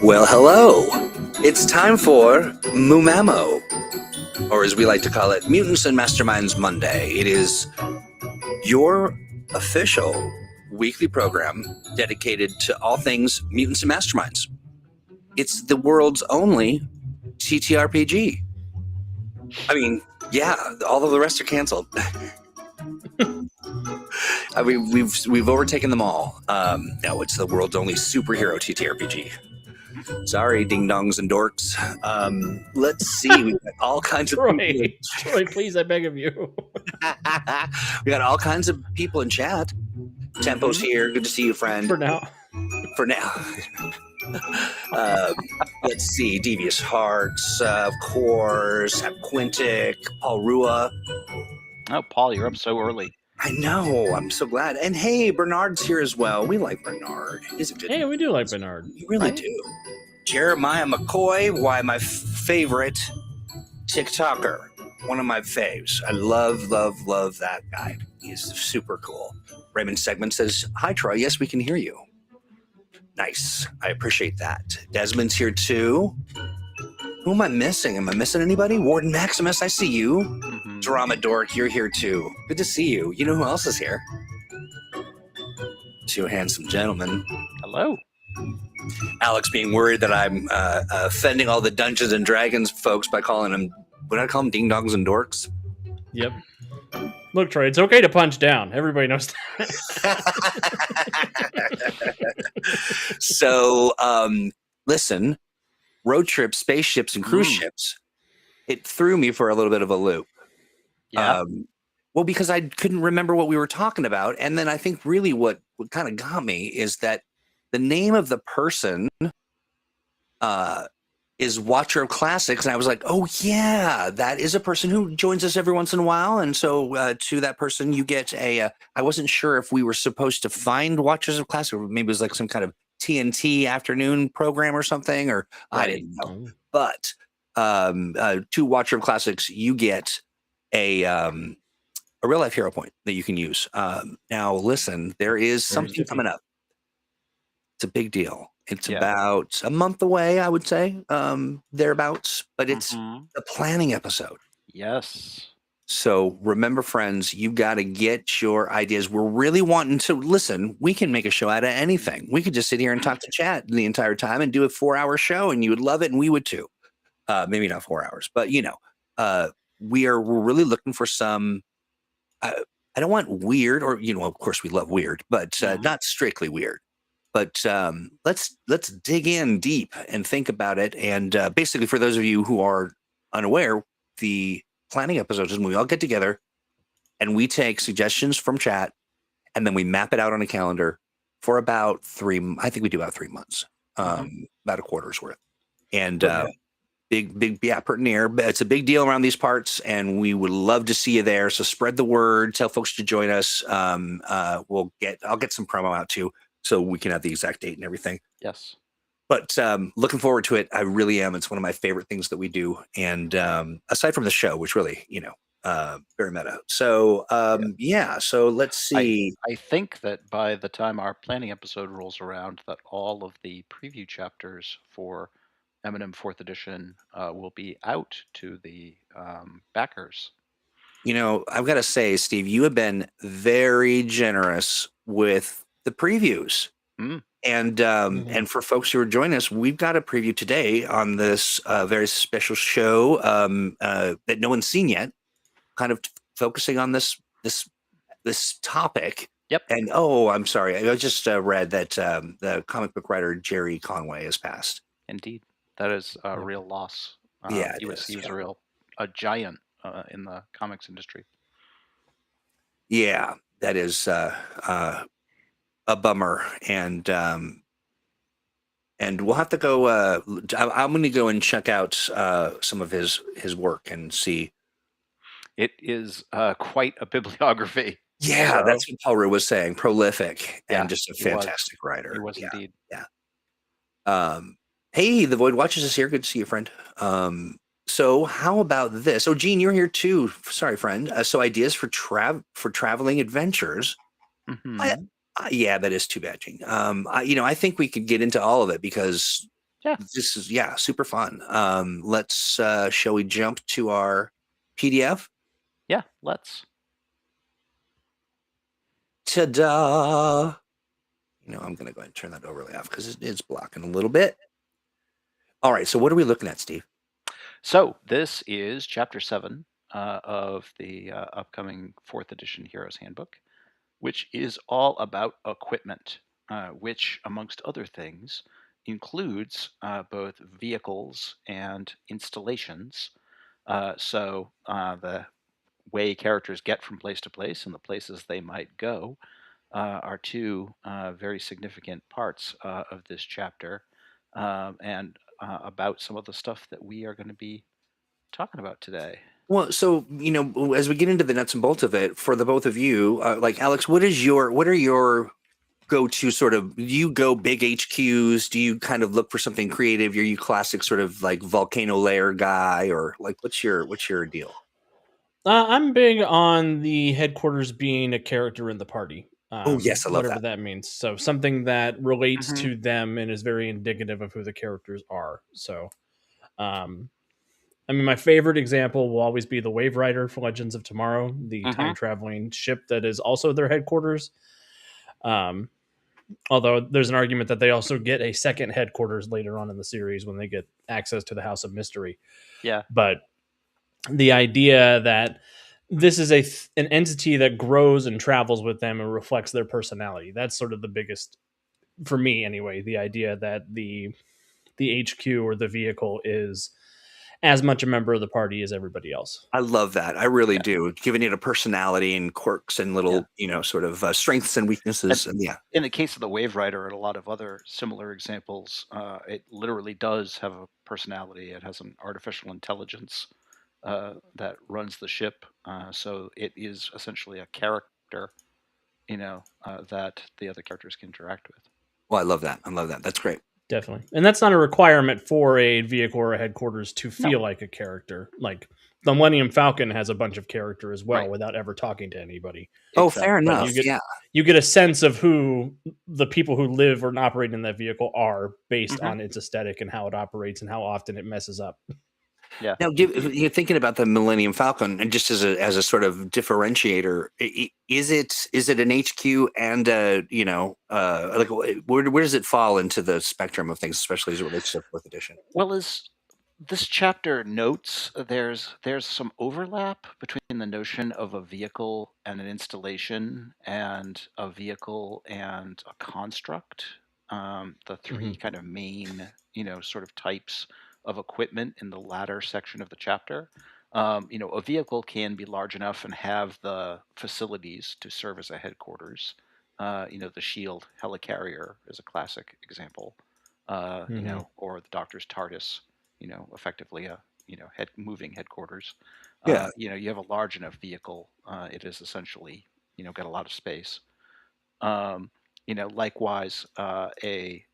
Well, hello. It's time for MuMaMo, or as we like to call it, Mutants and Masterminds Monday. It is your official weekly program dedicated to all things mutants and masterminds. It's the world's only TTRPG. I mean, yeah, all of the rest are canceled. I mean, we've overtaken them all. No, it's the world's only superhero TTRPG. Sorry, ding dongs and dorks. Let's see. We've got all kinds of people. Troy, please, I beg of you. We got all kinds of people in chat. Tempo's here. Good to see you, friend. For now. For now. Let's see. Devious Hearts, of course. Quintic, Paul Rua. Oh, Paul, you're up so early. I know. I'm so glad. And hey, Bernard's here as well. We like Bernard. He's a good. Hey, we do like Bernard. We really do. Jeremiah McCoy, why my favorite TikToker. One of my faves. I love that guy. He's super cool. Raymond Segment says, "Hi, Troy. Yes, we can hear you." Nice. I appreciate that. Desmond's here too. Who am I missing? Am I missing anybody? Warden Maximus, I see you. Mm-hmm. Drama Dork, you're here too. Good to see you. You know who else is here? Two handsome gentlemen. Hello. Alex being worried that I'm offending all the Dungeons and Dragons folks by calling them, what did I call them, ding dongs and dorks? Yep. Look, Troy, it's okay to punch down. Everybody knows that. So, listen, road trips, spaceships, and cruise ships, it threw me for a little bit of a loop. Yeah. Well, because I couldn't remember what we were talking about. And then I think really what kind of got me is that the name of the person is Watcher of Classics. And I was like, oh, yeah, that is a person who joins us every once in a while. And so to that person, you get I wasn't sure if we were supposed to find Watchers of Classics, or maybe it was like some kind of TNT afternoon program or something, or I didn't know. But to Watcher of Classics, you get a real life hero point that you can use. Now, listen, there is something coming up. It's a big deal. It's about a month away, I would say, thereabouts, but it's a planning episode. Yes. So remember, friends, you got to get your ideas. We're really wanting to listen. We can make a show out of anything. We could just sit here and talk to chat the entire time and do a 4-hour show, and you would love it, and we would too. Maybe not 4 hours, but we're really looking for some. I don't want weird, or of course we love weird, but not strictly weird. But let's dig in deep and think about it. And basically, for those of you who are unaware, the planning episodes is when we all get together and we take suggestions from chat, and then we map it out on a calendar for about 3. I think we do about 3 months, about a quarter's worth. And big, pretty near. But it's a big deal around these parts, and we would love to see you there. So spread the word, tell folks to join us. I'll get some promo out too, so we can have the exact date and everything. Yes. But looking forward to it. I really am. It's one of my favorite things that we do. And aside from the show, which really, very meta. So, so let's see. I think that by the time our planning episode rolls around, that all of the preview chapters for M&M 4th edition will be out to the backers. I've got to say, Steve, you have been very generous with the previews. And for folks who are joining us, we've got a preview today on this very special show that no one's seen yet, kind of focusing on this topic. Yep. And I'm sorry, I just read that the comic book writer Jerry Conway has passed. Indeed, that is a real loss. He was a giant in the comics industry. Yeah, that is a bummer, and we'll have to go. I'm going to go and check out some of his work and see. It is quite a bibliography. Yeah, that's what Paul Rue was saying. Prolific and just a fantastic writer. He was indeed. Yeah. Hey, the Void Watchers is here. Good to see you, friend. So how about this? Oh, Gene, you're here too. Sorry, friend. So ideas for traveling adventures. Yeah, that is too bad, Gene. I think we could get into all of it because Yeah. This is super fun. Let's shall we jump to our PDF? Yeah, let's. Ta-da! I'm going to go ahead and turn that overlay off because it is blocking a little bit. All right, so what are we looking at, Steve? So this is Chapter 7 of the upcoming 4th edition Heroes Handbook, which is all about equipment, which, amongst other things, includes both vehicles and installations. So the way characters get from place to place and the places they might go are two very significant parts of this chapter, and about some of the stuff that we are going to be talking about today. Well, so as we get into the nuts and bolts of it, for the both of you, like Alex, what are your go-to sort of? Do you go big HQs? Do you kind of look for something creative? Are you classic sort of like volcano layer guy, or like what's your deal? I'm big on the headquarters being a character in the party, Oh yes, I love whatever that. that means. So something that relates Mm-hmm. to them and is very indicative of who the characters are. So, um, I mean, my favorite example will always be the Wave Rider for Legends of Tomorrow, the Mm-hmm. time traveling ship that is also their headquarters. Um, Although there's an argument that they also get a second headquarters later on in the series when they get access to the House of Mystery. Yeah. But the idea that this is an entity that grows and travels with them and reflects their personality. That's sort of the biggest for me anyway. The idea that the HQ or the vehicle is as much a member of the party as everybody else. I love that. I really Yeah. do. Giving it a personality and quirks and Yeah. little, sort of strengths and weaknesses. And yeah, In the case of the Wave Rider and a lot of other similar examples, it literally does have a personality. It has an artificial intelligence that runs the ship. So it is essentially a character, that the other characters can interact with. well, I love that. I love that. That's great. Definitely. And that's not a requirement for a vehicle or a headquarters to No. feel like a character. Like the Millennium Falcon has a bunch of character as well Right. without ever talking to anybody. Oh, Exactly. fair But enough. Yeah. you get a sense of who the people who live or operate in that vehicle are based Mhm. on its aesthetic and how it operates and how often it messes up. Yeah. Now, you're thinking about the Millennium Falcon, and just as a sort of differentiator, is it an HQ and like where does it fall into the spectrum of things, especially as it relates to fourth edition? Well, as this chapter notes, there's some overlap between the notion of a vehicle and an installation, and a vehicle and a construct. The three Mhm. kind of main, sort of types of equipment in the latter section of the chapter. A vehicle can be large enough and have the facilities to serve as a headquarters. The Shield helicarrier is a classic example. Mhm. Or the Doctor's TARDIS, effectively a moving headquarters. Yeah. You have a large enough vehicle, it is essentially got a lot of space. Likewise, a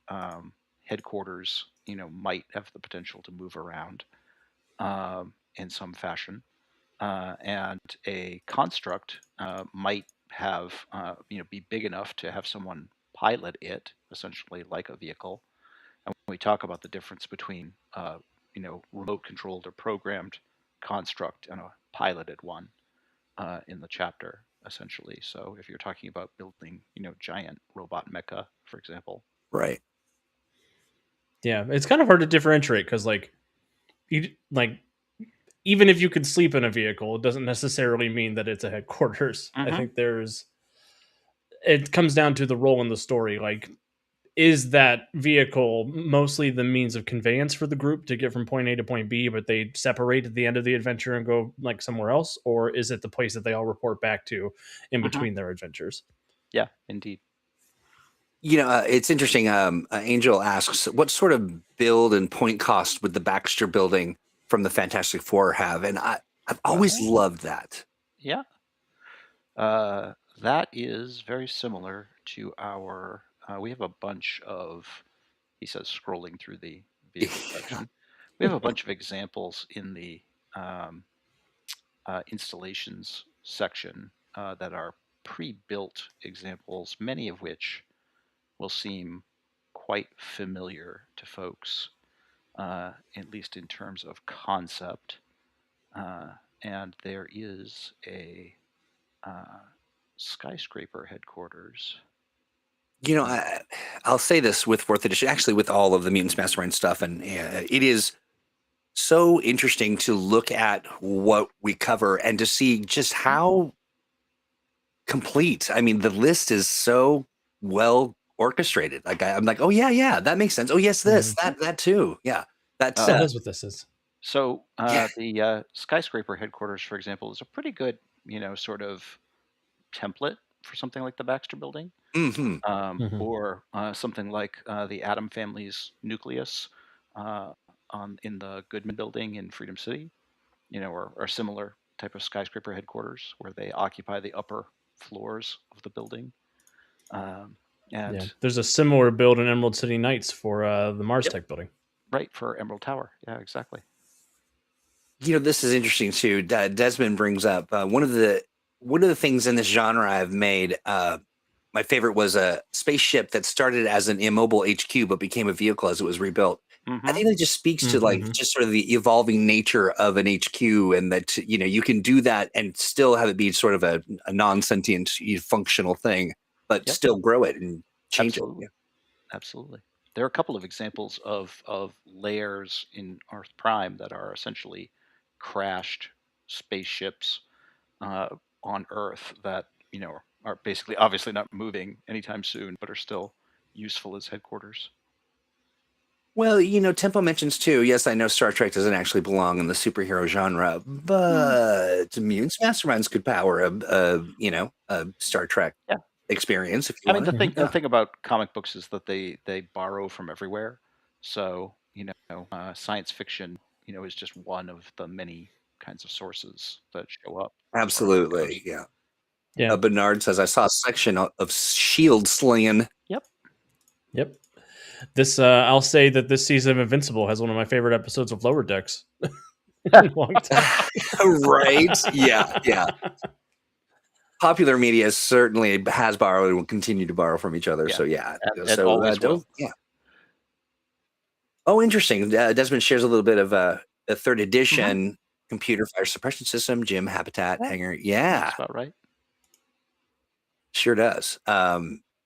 headquarters might have the potential to move around in some fashion, and a construct might have be big enough to have someone pilot it, essentially like a vehicle. And when we talk about the difference between remote controlled or programmed construct and a piloted one in the chapter, essentially. So if you're talking about building, giant robot mecha, for example. Right. Yeah, it's kind of hard to differentiate because you like even if you could sleep in a vehicle, it doesn't necessarily mean that it's a headquarters. I Mm-hmm. think it comes down to the role in the story. Like, is that vehicle mostly the means of conveyance for the group to get from point A to point B, but they separate at the end of the adventure and go like somewhere else? Or is it the place that they all report back to in Mm-hmm. between their adventures? Yeah, indeed. It's interesting. Angel asks, what sort of build and point cost would the Baxter building from the Fantastic Four have? And I've always Well, loved that. yeah. That is very similar to our. We have a bunch of, he says, scrolling through the vehicle section. We have a bunch of examples in the um, installations section that are pre-built examples, many of which will seem quite familiar to folks. at least in terms of concept. And there is a skyscraper headquarters. I'll say this with fourth edition, actually with all of the Mutants Mastermind stuff, and it is so interesting to look at what we cover and to see just how complete. I mean, the list is so well orchestrated. Like I'm like, oh yeah, that makes sense. Oh yes, this, that too. Yeah, that's That's what this is. So Yeah. the skyscraper headquarters, for example, is a pretty good, sort of template for something like the Baxter Building, or something like the Atom family's nucleus in the Goodman Building in Freedom City, or similar type of skyscraper headquarters where they occupy the upper floors of the building. And there's a similar build in Emerald City Knights for the Mars Yep. Tech building. Right, for Emerald Tower. Yeah, exactly. This is interesting too. Desmond brings up one of the things in this genre I've made. My favorite was a spaceship that started as an immobile HQ but became a vehicle as it was rebuilt. I think that just speaks to like just sort of the evolving nature of an HQ, and that you can do that and still have it be sort of a non-sentient functional thing, but Yep. still grow it and change Absolutely. it. Absolutely. There are a couple of examples of layers in Earth Prime that are essentially crashed spaceships on Earth that are basically obviously not moving anytime soon, but are still useful as headquarters. Well, Tempo mentions too. Yes, I know Star Trek doesn't actually belong in the superhero genre, but Mutants Masterminds could power a Star Trek Yeah. experience if you I mean, want. the thing about comic books is that they borrow from everywhere. So science fiction is just one of the many kinds of sources that show up as far as that goes. Absolutely, yeah. Yeah. Bernard says I saw a section of shield slinging. Yep. This I'll say that this season of Invincible has one of my favorite episodes of Lower Decks. In a long time. Right? Yeah. Popular media certainly has borrowed and will continue to borrow from each other. Yeah. So yeah, And always will. Yeah. Oh, interesting. Desmond shares a little bit of a third edition computer fire suppression system, gym, habitat, hangar. Yeah, That's about right. sure does.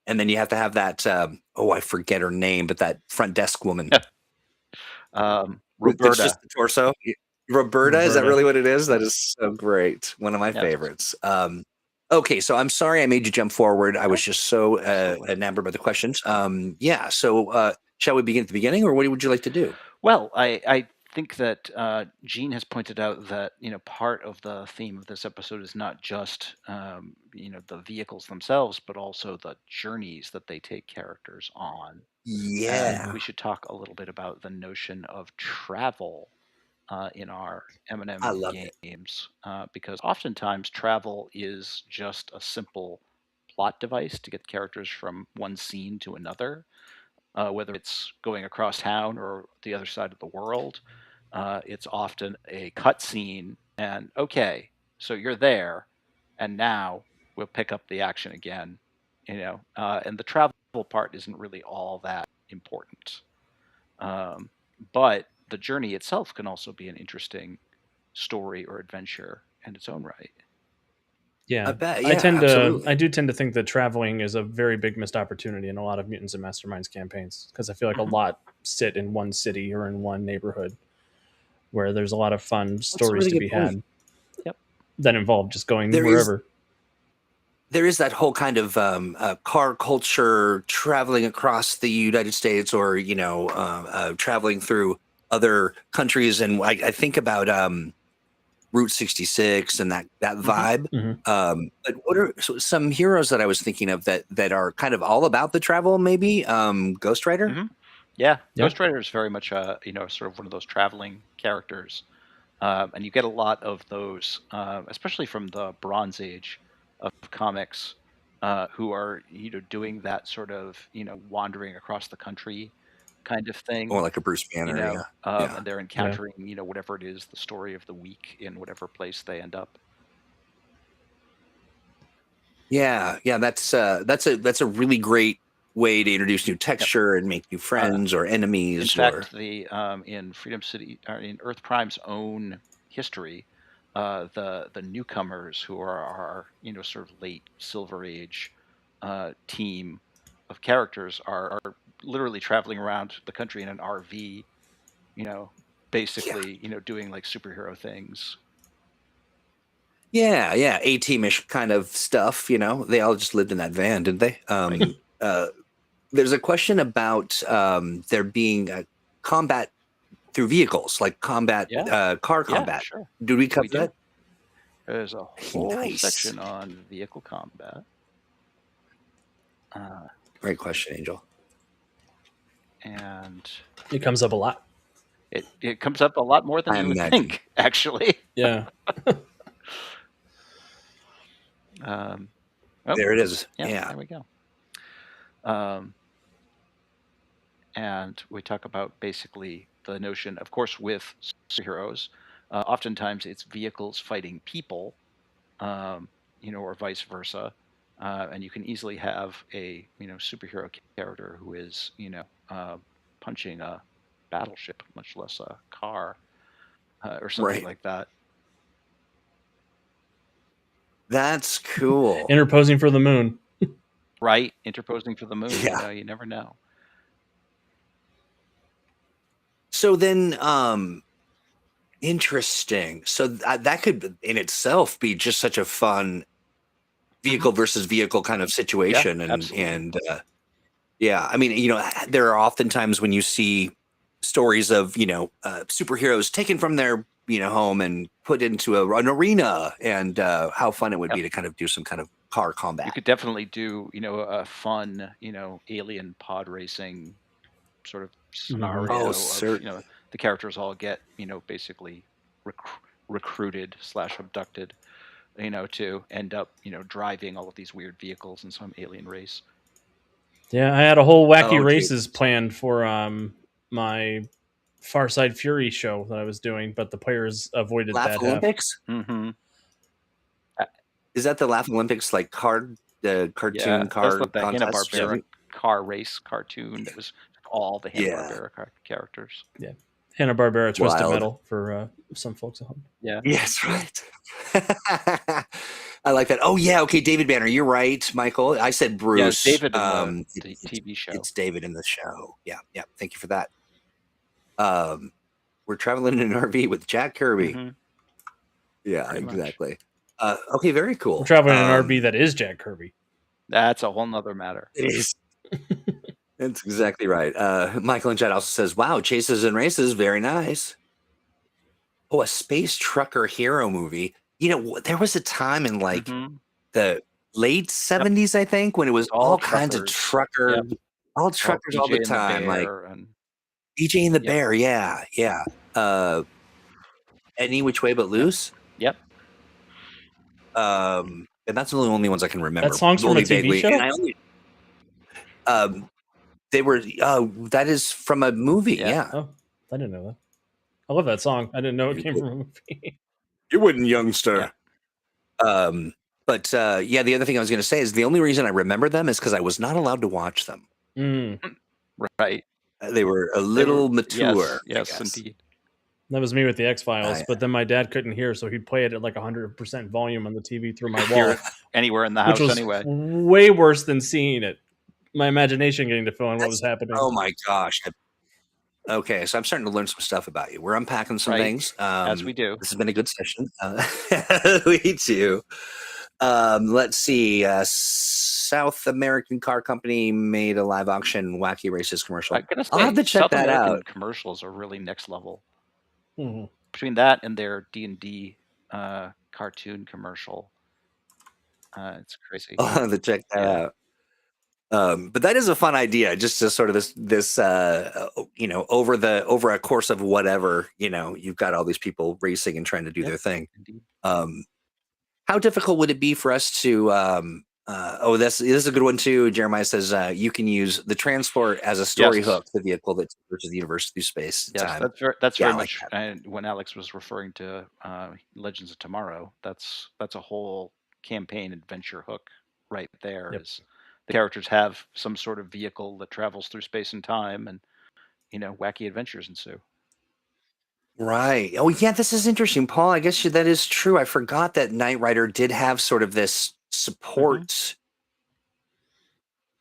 And then you have to have that. I forget her name, but that front desk woman. Roberta. It's just the torso. Roberta, is that really what it is? That is so great. One of my favorites. Okay, so I'm sorry I made you jump forward. I was just so enamored by the questions. So shall we begin at the beginning, or what would you like to do? Well, I think that Gene has pointed out that part of the theme of this episode is not just the vehicles themselves, but also the journeys that they take characters on. Yeah, We should talk a little bit about the notion of travel in our M&M I love games, because oftentimes travel is just a simple plot device to get characters from one scene to another, whether it's going across town or the other side of the world. It's often a cut scene, and okay, so you're there, and now we'll pick up the action again. And the travel part isn't really all that important. But the journey itself can also be an interesting story or adventure in its own right. Yeah, I bet. I Yeah, absolutely. do tend to think that traveling is a very big missed opportunity in a lot of Mutants and Masterminds campaigns, because I feel like a lot sit in one city or in one neighborhood where there's a lot of fun stories to be had. Yep. That involve just going wherever. There is that whole kind of car culture, traveling across the United States, or traveling through other countries, and I think about Route 66 and that vibe. But what are some heroes that I was thinking of that are kind of all about the travel? Maybe Ghost Rider. Yeah, Ghost Rider is very much sort of one of those traveling characters, and you get a lot of those, especially from the Bronze Age of comics, who are doing that sort of wandering across the country kind of thing. Or like a Bruce Banner, And they're encountering whatever it is, the story of the week in whatever place they end up. Yeah, that's a really great way to introduce new texture and make new friends or enemies. In fact, the in Freedom City or in Earth Prime's own history, the newcomers who are our sort of late Silver Age team of characters are literally traveling around the country in an RV, basically doing like superhero things. Yeah, A-teamish kind of stuff. They all just lived in that van, didn't they? There's a question about there being a combat through vehicles, like combat, car combat. Sure. Did we cover that? There's a whole section on vehicle combat. Great question, Angel. And it comes up a lot. It comes up a lot more than you would think, actually. Yeah. There it is. Yeah. There we go. And we talk about basically the notion, of course, with superheroes, oftentimes it's vehicles fighting people, or vice versa. And you can easily have a superhero character who is punching a battleship, much less a car or something like that. That's cool. Interposing for the moon. Right, interposing for the moon. Yeah. You never know. So then, interesting. So that could in itself be just such a fun vehicle versus vehicle kind of situation. Yeah, and I mean, there are often times when you see stories of, superheroes taken from their, home and put into an arena, and how fun it would be to kind of do some kind of car combat. You could definitely do, a fun, alien pod racing sort of scenario. Oh, of, the characters all get, basically recruited / abducted, to end up, driving all of these weird vehicles in some alien race. Yeah, I had a whole wacky races planned for my Far Side Fury show that I was doing, but the players avoided Laugh that Olympics? Mm-hmm. Is that the Laugh Olympics, like cartoon car that's what the contest? Hanna-Barbera car race cartoon that was all the Hanna-Barbera characters. Yeah. Hanna-Barbera Twisted Metal for some folks at home. Yeah. Yes, right. I like that. Oh, yeah. Okay, David Banner. You're right, Michael. I said Bruce. Yeah, David in the TV show. It's David in the show. Yeah. Thank you for that. We're traveling in an RV with Jack Kirby. Mm-hmm. Yeah, pretty exactly. Okay, very cool. We're traveling in an RV that is Jack Kirby. That's a whole nother matter. It is. That's exactly right. Michael in chat also says, wow, chases and races, very nice. Oh, a space trucker hero movie. There was a time in like the late 70s, I think, when it was all kinds of trucker, all truckers all the time. Like DJ and the Bear, yeah. Any Which Way But Loose. Yep. And that's the only ones I can remember. That song's from a TV show? And they were, that is from a movie, yeah. Oh, I didn't know that. I love that song. I didn't know it came from a movie. You wouldn't, youngster. Yeah. But the other thing I was going to say is the only reason I remember them is because I was not allowed to watch them. Right. They were a little mature. Yes, indeed. That was me with the X-Files, but then my dad couldn't hear, so he'd play it at like 100% volume on the TV through my wall. Anywhere in the house, which was anyway. Way worse than seeing it. My imagination getting to fill in what was happening. Oh my gosh. Okay, so I'm starting to learn some stuff about you. We're unpacking some things. As we do. This has been a good session. We do. Let's see. South American car company made a live auction wacky racist commercial. I'll have to check South that American out. Commercials are really next level. Mm-hmm. Between that and their D&D cartoon commercial, it's crazy. I'll have to check that out. But that is a fun idea, just to sort of this over a course of whatever, you've got all these people racing and trying to do their thing. Indeed. How difficult would it be for us to this is a good one too. Jeremiah says you can use the transport as a story hook, the vehicle that versus the universe through space. Yes, that's very much. And when Alex was referring to Legends of Tomorrow, that's a whole campaign adventure hook right there. Is the characters have some sort of vehicle that travels through space and time, and wacky adventures ensue. Right. Oh, yeah, this is interesting, Paul. I guess that is true. I forgot that Knight Rider did have sort of this support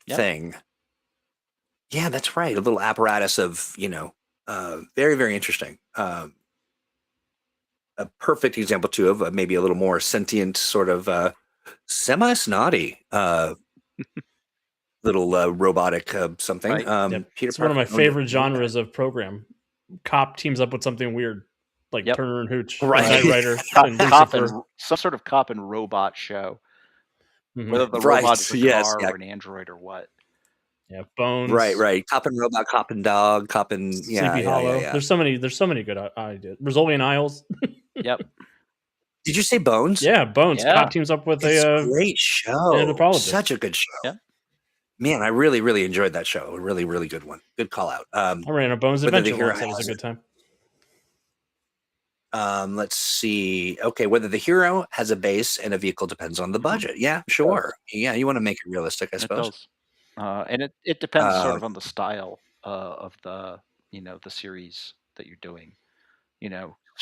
Yep. thing. Yeah, that's right. A little apparatus of, very, very interesting. A perfect example, too, of maybe a little more sentient sort of semi-snotty little robotic something. Right. Yep. Peter It's one of my Parker owned it. favorite genres of program. Cop teams up with something weird, like Yep. Turner and Hooch, Right. Knight Rider, and Cop Lucifer. and some sort of cop and robot show. Mhm. Whether the Right, robot is a yes, car yeah. or an android or what. Yeah, Bones. Right. Cop and robot, cop and dog, cop and Sleepy Hollow. There's so many good ideas. Rizzolian Isles. Yep. Did you say Bones? Yeah, Bones. Yeah. Cop teams up with It's a a great show. anthropologist. Such a good show. Yeah. Man, I really, really enjoyed that show. A really, really good one. Good call out. I ran a Bones whether the adventure hero once. That was a has- good time. Let's see. Okay, whether the hero has a base and a vehicle depends on the budget. Yeah, sure. Yeah, you want to make it realistic, I It suppose. does. And it depends sort Uh, of on the style of the the series that you're doing.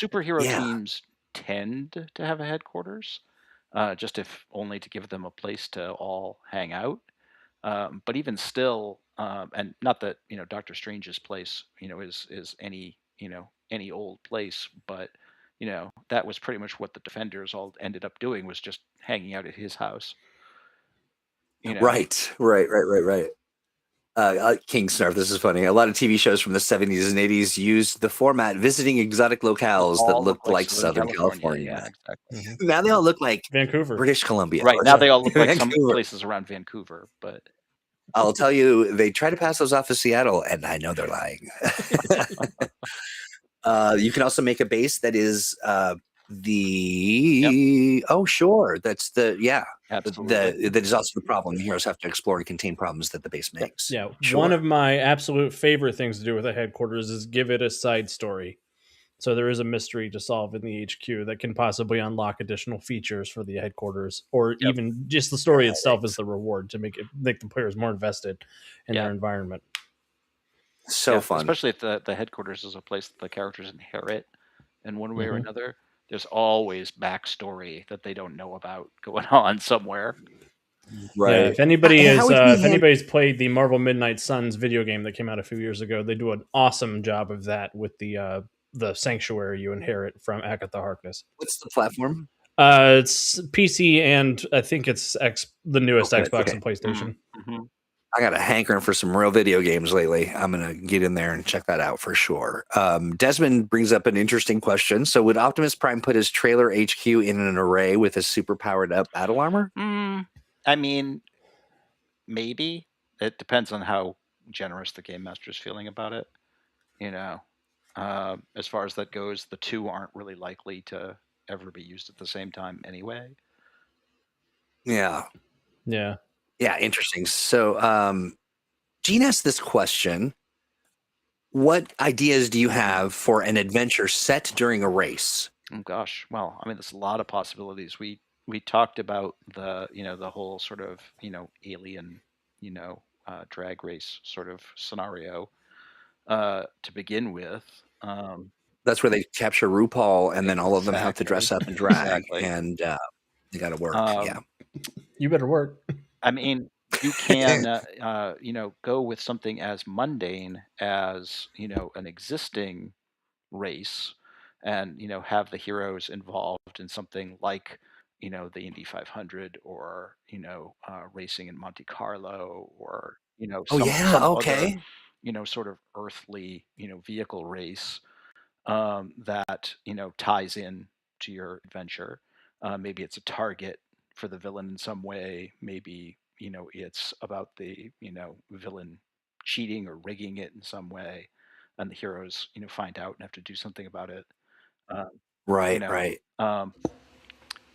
Superhero Yeah. teams tend to have a headquarters, just if only to give them a place to all hang out. But even still, and not that Doctor Strange's place is any old place, but that was pretty much what the Defenders all ended up doing, was just hanging out at his house. Right. King Snarf, this is funny. A lot of TV shows from the 70s and 80s used the format visiting exotic locales that All looked like Southern California. Yeah, exactly. Now they all look like Vancouver. British Columbia. Right, or now they all look like some Vancouver. places around Vancouver, but I'll tell you, they try to pass those off as Seattle, and I know they're lying. You can also make a base that is oh, sure, that's absolutely. that is also the problem. The heroes have to explore and contain problems that the base makes. Yeah, Sure. one of my absolute favorite things to do with a headquarters is give it a side story. So there is a mystery to solve in the HQ that can possibly unlock additional features for the headquarters, or even just the story itself is the reward to make the players more invested in their environment. So fun, especially if the headquarters is a place that the characters inherit in one way or another. There's always backstory that they don't know about going on somewhere. right? Yeah, if anybody's played the Marvel Midnight Suns video game that came out a few years ago, they do an awesome job of that with the sanctuary you inherit from Agatha Harkness. What's the platform? It's PC, and I think it's the newest Xbox and PlayStation. Mm-hmm. I got a hankering for some real video games lately. I'm going to get in there and check that out for sure. Desmond brings up an interesting question. So would Optimus Prime put his trailer HQ in an array with his super powered up battle armor? I mean, maybe. It depends on how generous the game master is feeling about it. As far as that goes, the two aren't really likely to ever be used at the same time anyway. Yeah. Yeah, interesting. So Gene asked this question. What ideas do you have for an adventure set during a race? Oh gosh. Well, I mean, there's a lot of possibilities. We talked about the the whole sort of alien drag race sort of scenario to begin with. That's where they capture RuPaul, and then all of them have to dress up and drag, and they got to work. Yeah, you better work. I mean, you can go with something as mundane as an existing race, and have the heroes involved in something like the Indy 500, or racing in Monte Carlo, or some okay. other sort of earthly vehicle race that ties in to your adventure. Maybe it's a target for the villain in some way. Maybe it's about the villain cheating or rigging it in some way, and the heroes find out and have to do something about it. Right.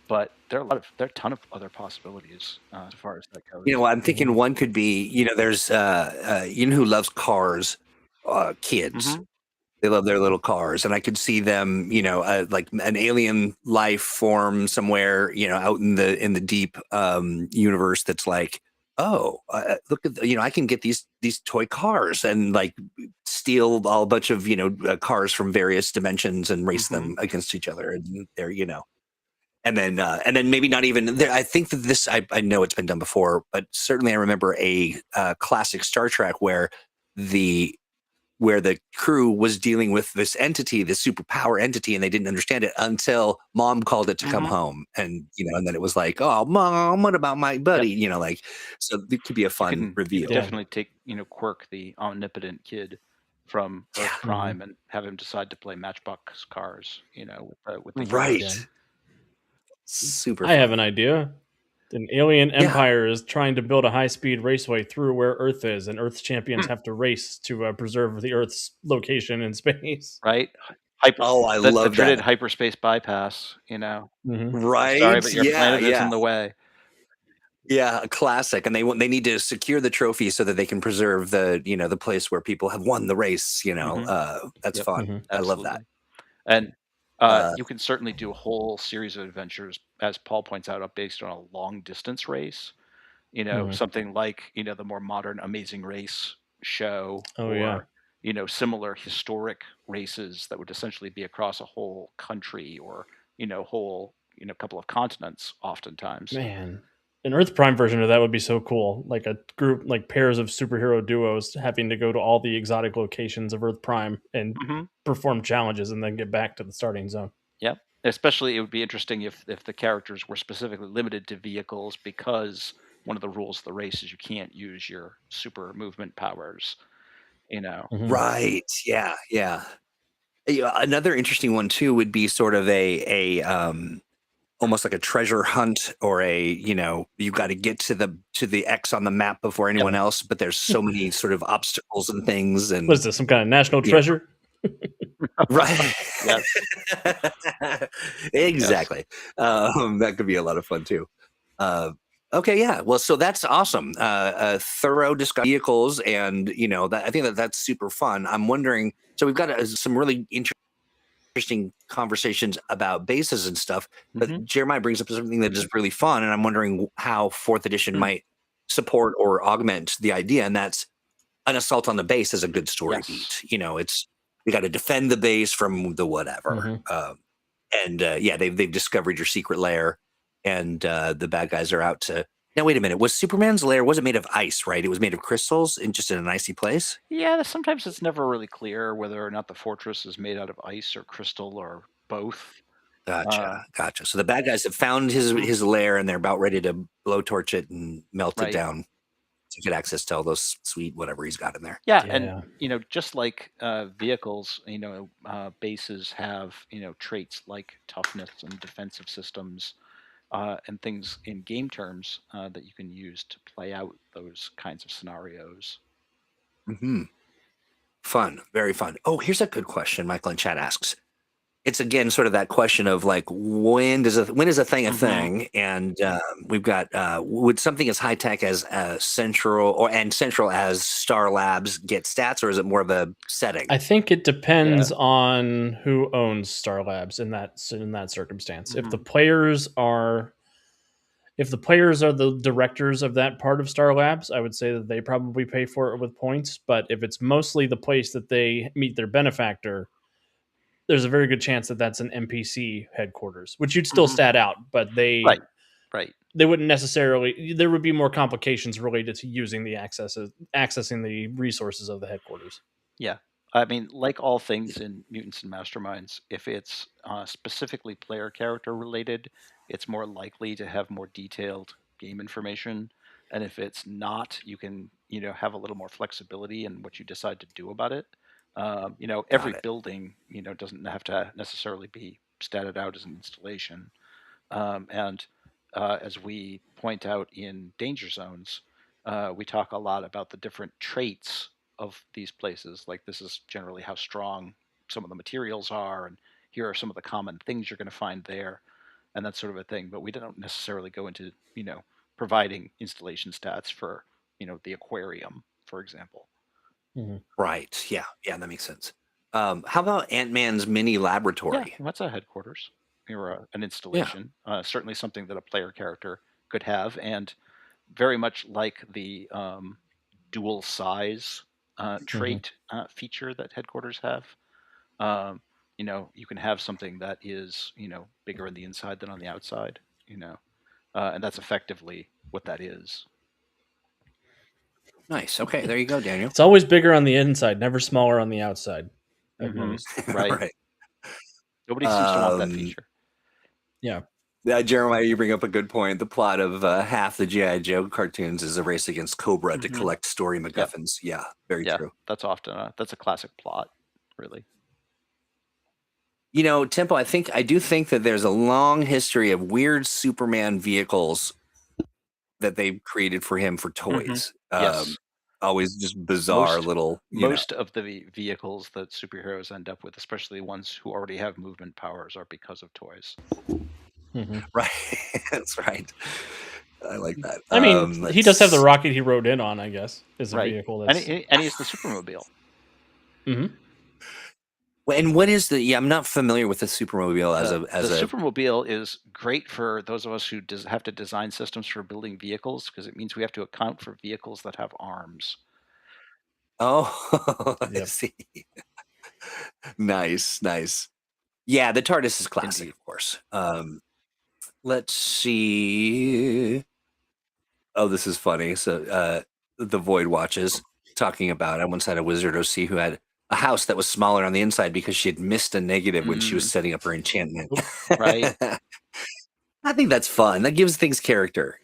But there are a ton of other possibilities as far as that goes. I'm thinking one could be, there's who loves cars, kids. They love their little cars, and I could see them, like an alien life form somewhere, out in the deep universe that's like oh, look at I can get these toy cars and like steal a bunch of cars from various dimensions and race Mm-hmm. them against each other, and there and then maybe not even there. I think that this I know it's been done before, but certainly I remember a classic Star Trek where the crew was dealing with this entity, this superpower entity, and they didn't understand it until mom called it to come Mm-hmm. home. And, and then it was like, oh, mom, what about my buddy? Yep. Like, so it could be a fun You could reveal. Yeah. definitely take Quirk, the omnipotent kid from Yeah. Earth Prime, and have him decide to play Matchbox cars, with the Right. heroes. Yeah. Super I have fun. an idea. An alien Yeah. empire is trying to build a high-speed raceway through where Earth is, and Earth's champions have to race to preserve the Earth's location in space. Right? Oh, I The love dreaded that. hyperspace bypass, Hmm. Sorry, Right. but your Yeah. planet is in Yeah. the way. Yeah, a classic, and they need to secure the trophy so that they can preserve the place where people have won the race. Mhm. That's Yep, fun. Hmm. I love that. absolutely. And Uh, you can certainly do a whole series of adventures, as Paul points out, based on a long distance race. Hmm. Something like the more modern Amazing Race show, Oh yeah, or similar historic races that would essentially be across a whole country, or whole couple of continents, oftentimes. man. An Earth Prime version of that would be so cool. Like a group, like pairs of superhero duos having to go to all the exotic locations of Earth Prime and Hmm. perform challenges and then get back to the starting zone. Yeah. Especially, it would be interesting if the characters were specifically limited to vehicles, because one of the rules of the race is you can't use your super movement powers. You know. Hmm. right. Yeah. Yeah. Yeah, another interesting one too would be sort of a almost like a treasure hunt, or you got to get to the X on the map before Yep. anyone else, but there's so many sort of obstacles and things, What and is this? Some kind of national you know, treasure? right. Yes. Yes. Exactly. That could be a lot of fun too. Okay, yeah. Well, so that's awesome. A thorough discussion of vehicles, and that I think that's super fun. I'm wondering. So we've got some really interesting conversations about bases and stuff. But Hmm. Jeremiah brings up something that is really fun, and I'm wondering how fourth edition Mm. might support or augment the idea, and that's an assault on the base is a good story Yes. beat. It's you got to defend the base from the whatever. Hmm. And yeah, they've discovered your secret lair, and the bad guys are out to. Now wait a minute. Was Superman's lair wasn't made of ice, right? It was made of crystals and just in an icy place. Yeah, sometimes it's never really clear whether or not the fortress is made out of ice or crystal, or both. Gotcha, gotcha. So the bad guys have found Mhm. his lair, and they're about ready to blowtorch it and melt it Right. down to get access to all those sweet whatever he's got in there. Yeah, and Yeah. just like vehicles, bases have traits like toughness and defensive systems, and things in game terms that you can use to play out those kinds of scenarios. Hmm. Fun, very fun. Oh, here's a good question. Michael in chat asks. It's again sort of that question of like when is a thing a Hmm. thing, and we've got would something as high tech as central as Star Labs get stats, or is it more of a setting? I think it depends Yeah. on who owns Star Labs in that circumstance. Hmm. If the players are the directors of that part of Star Labs, I would say that they probably pay for it with points. But if it's mostly the place that they meet their benefactor, there's a very good chance that that's an NPC headquarters, which you'd still Hmm. stat out, but Right. Right. they wouldn't necessarily. There would be more complications related to using accessing the resources of the headquarters. Yeah. I mean, like all things in Mutants and Masterminds, if it's specifically player character related, it's more likely to have more detailed game information. And if it's not, you can, have a little more flexibility in what you decide to do about it. Every Got it. building, doesn't have to necessarily be statted out as an installation. And as we point out in Danger Zones, we talk a lot about the different traits of these places. Like, this is generally how strong some of the materials are, and here are some of the common things you're going to find there, and that sort of a thing. But we don't necessarily go into, providing installation stats for, the aquarium, for example. Mhm. Right. Yeah. Yeah. That makes sense. How about Ant-Man's mini Yeah, laboratory? that's a headquarters or an Yeah. installation. Certainly something that a player character could have, and very much like the dual size trait feature that headquarters have. You can have something that is, bigger on the inside than on the outside, and that's effectively what that is. Nice. Okay, there you go, Daniel. It's always bigger on the inside, never smaller on the outside. I've Mhm. noticed. Right. Right. Nobody seems to want that feature. Yeah. Jeremiah, you bring up a good point. The plot of half the G.I. Joe cartoons is a race against Cobra to collect story MacGuffins. Yeah, very true. That's often that's a classic plot, really. Tempo, I do think that there's a long history of weird Superman vehicles that they've created for him for toys. Yes. Always just bizarre little. Most of the vehicles that superheroes end up with, especially ones who already have movement powers, are because of toys. Right. That's right. I like that. I mean, he does have the rocket he rode in on, I guess, is a vehicle that's... And he's the Supermobile. And what is I'm not familiar with the Supermobile as the Supermobile is great for those of us who have to design systems for building vehicles, because it means we have to account for vehicles that have arms. Oh, I see. Nice. Yeah, the TARDIS is classic, indeed. Of course. Let's see. Oh, this is funny. So the Void Watches talking about, I once had a Wizard OC who had a house that was smaller on the inside because she had missed a negative when she was setting up her enchantment. Right. I think that's fun. That gives things character.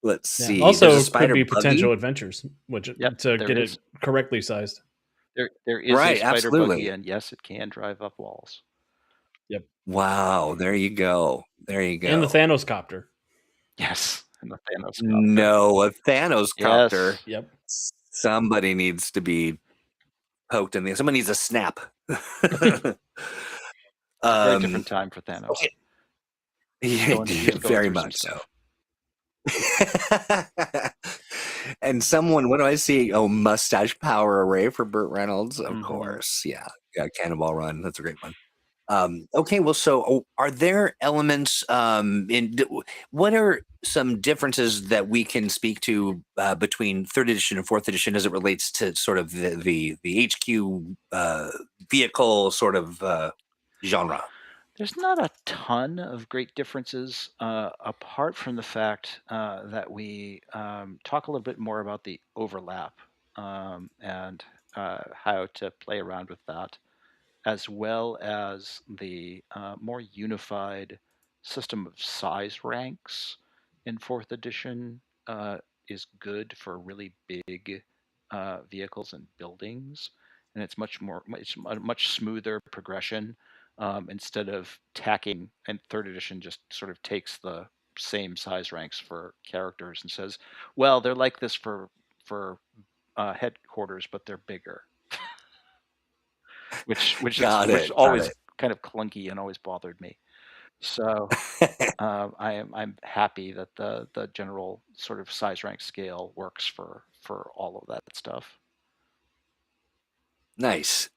Let's see. Also, could be potential adventures, which to get it correctly sized. There is a spider buggy, and yes, it can drive up walls. Yep. Wow. There you go. And the Thanos copter. Yes. And the Thanos copter. No, a Thanos copter. Yep. Somebody needs to be poked in the. Someone needs a snap. Very different time for Thanos. Okay. Yeah, very much so. And someone, what do I see? Oh, mustache power array for Burt Reynolds, of course. Yeah, Cannonball Run. That's a great one. Okay, well, so are there elements what are some differences that we can speak to between 3rd edition and 4th edition as it relates to sort of the HQ vehicle sort of genre? There's not a ton of great differences apart from the fact that we talk a little bit more about the overlap and how to play around with that, as well as the more unified system of size ranks in 4th edition is good for really big vehicles and buildings, and it's a much smoother progression instead of tacking. And 3rd edition just sort of takes the same size ranks for characters and says, well, they're like this for headquarters, but they're bigger. which always kind of clunky and always bothered me. So I'm happy that the general sort of size rank scale works for all of that stuff. Nice.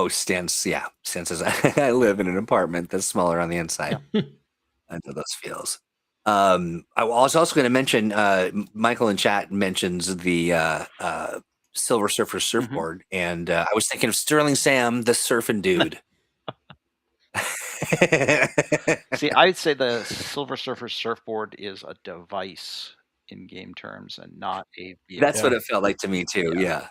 Stan says I live in an apartment that's smaller on the inside. Yeah. I know those feels. I was also going to mention Michael in chat mentions the Silver Surfer surfboard, and I was thinking of Sterling Sam, the surfing dude. See, I'd say the Silver Surfer surfboard is a device in game terms and not a vehicle. That's what it felt like to me too. Yeah.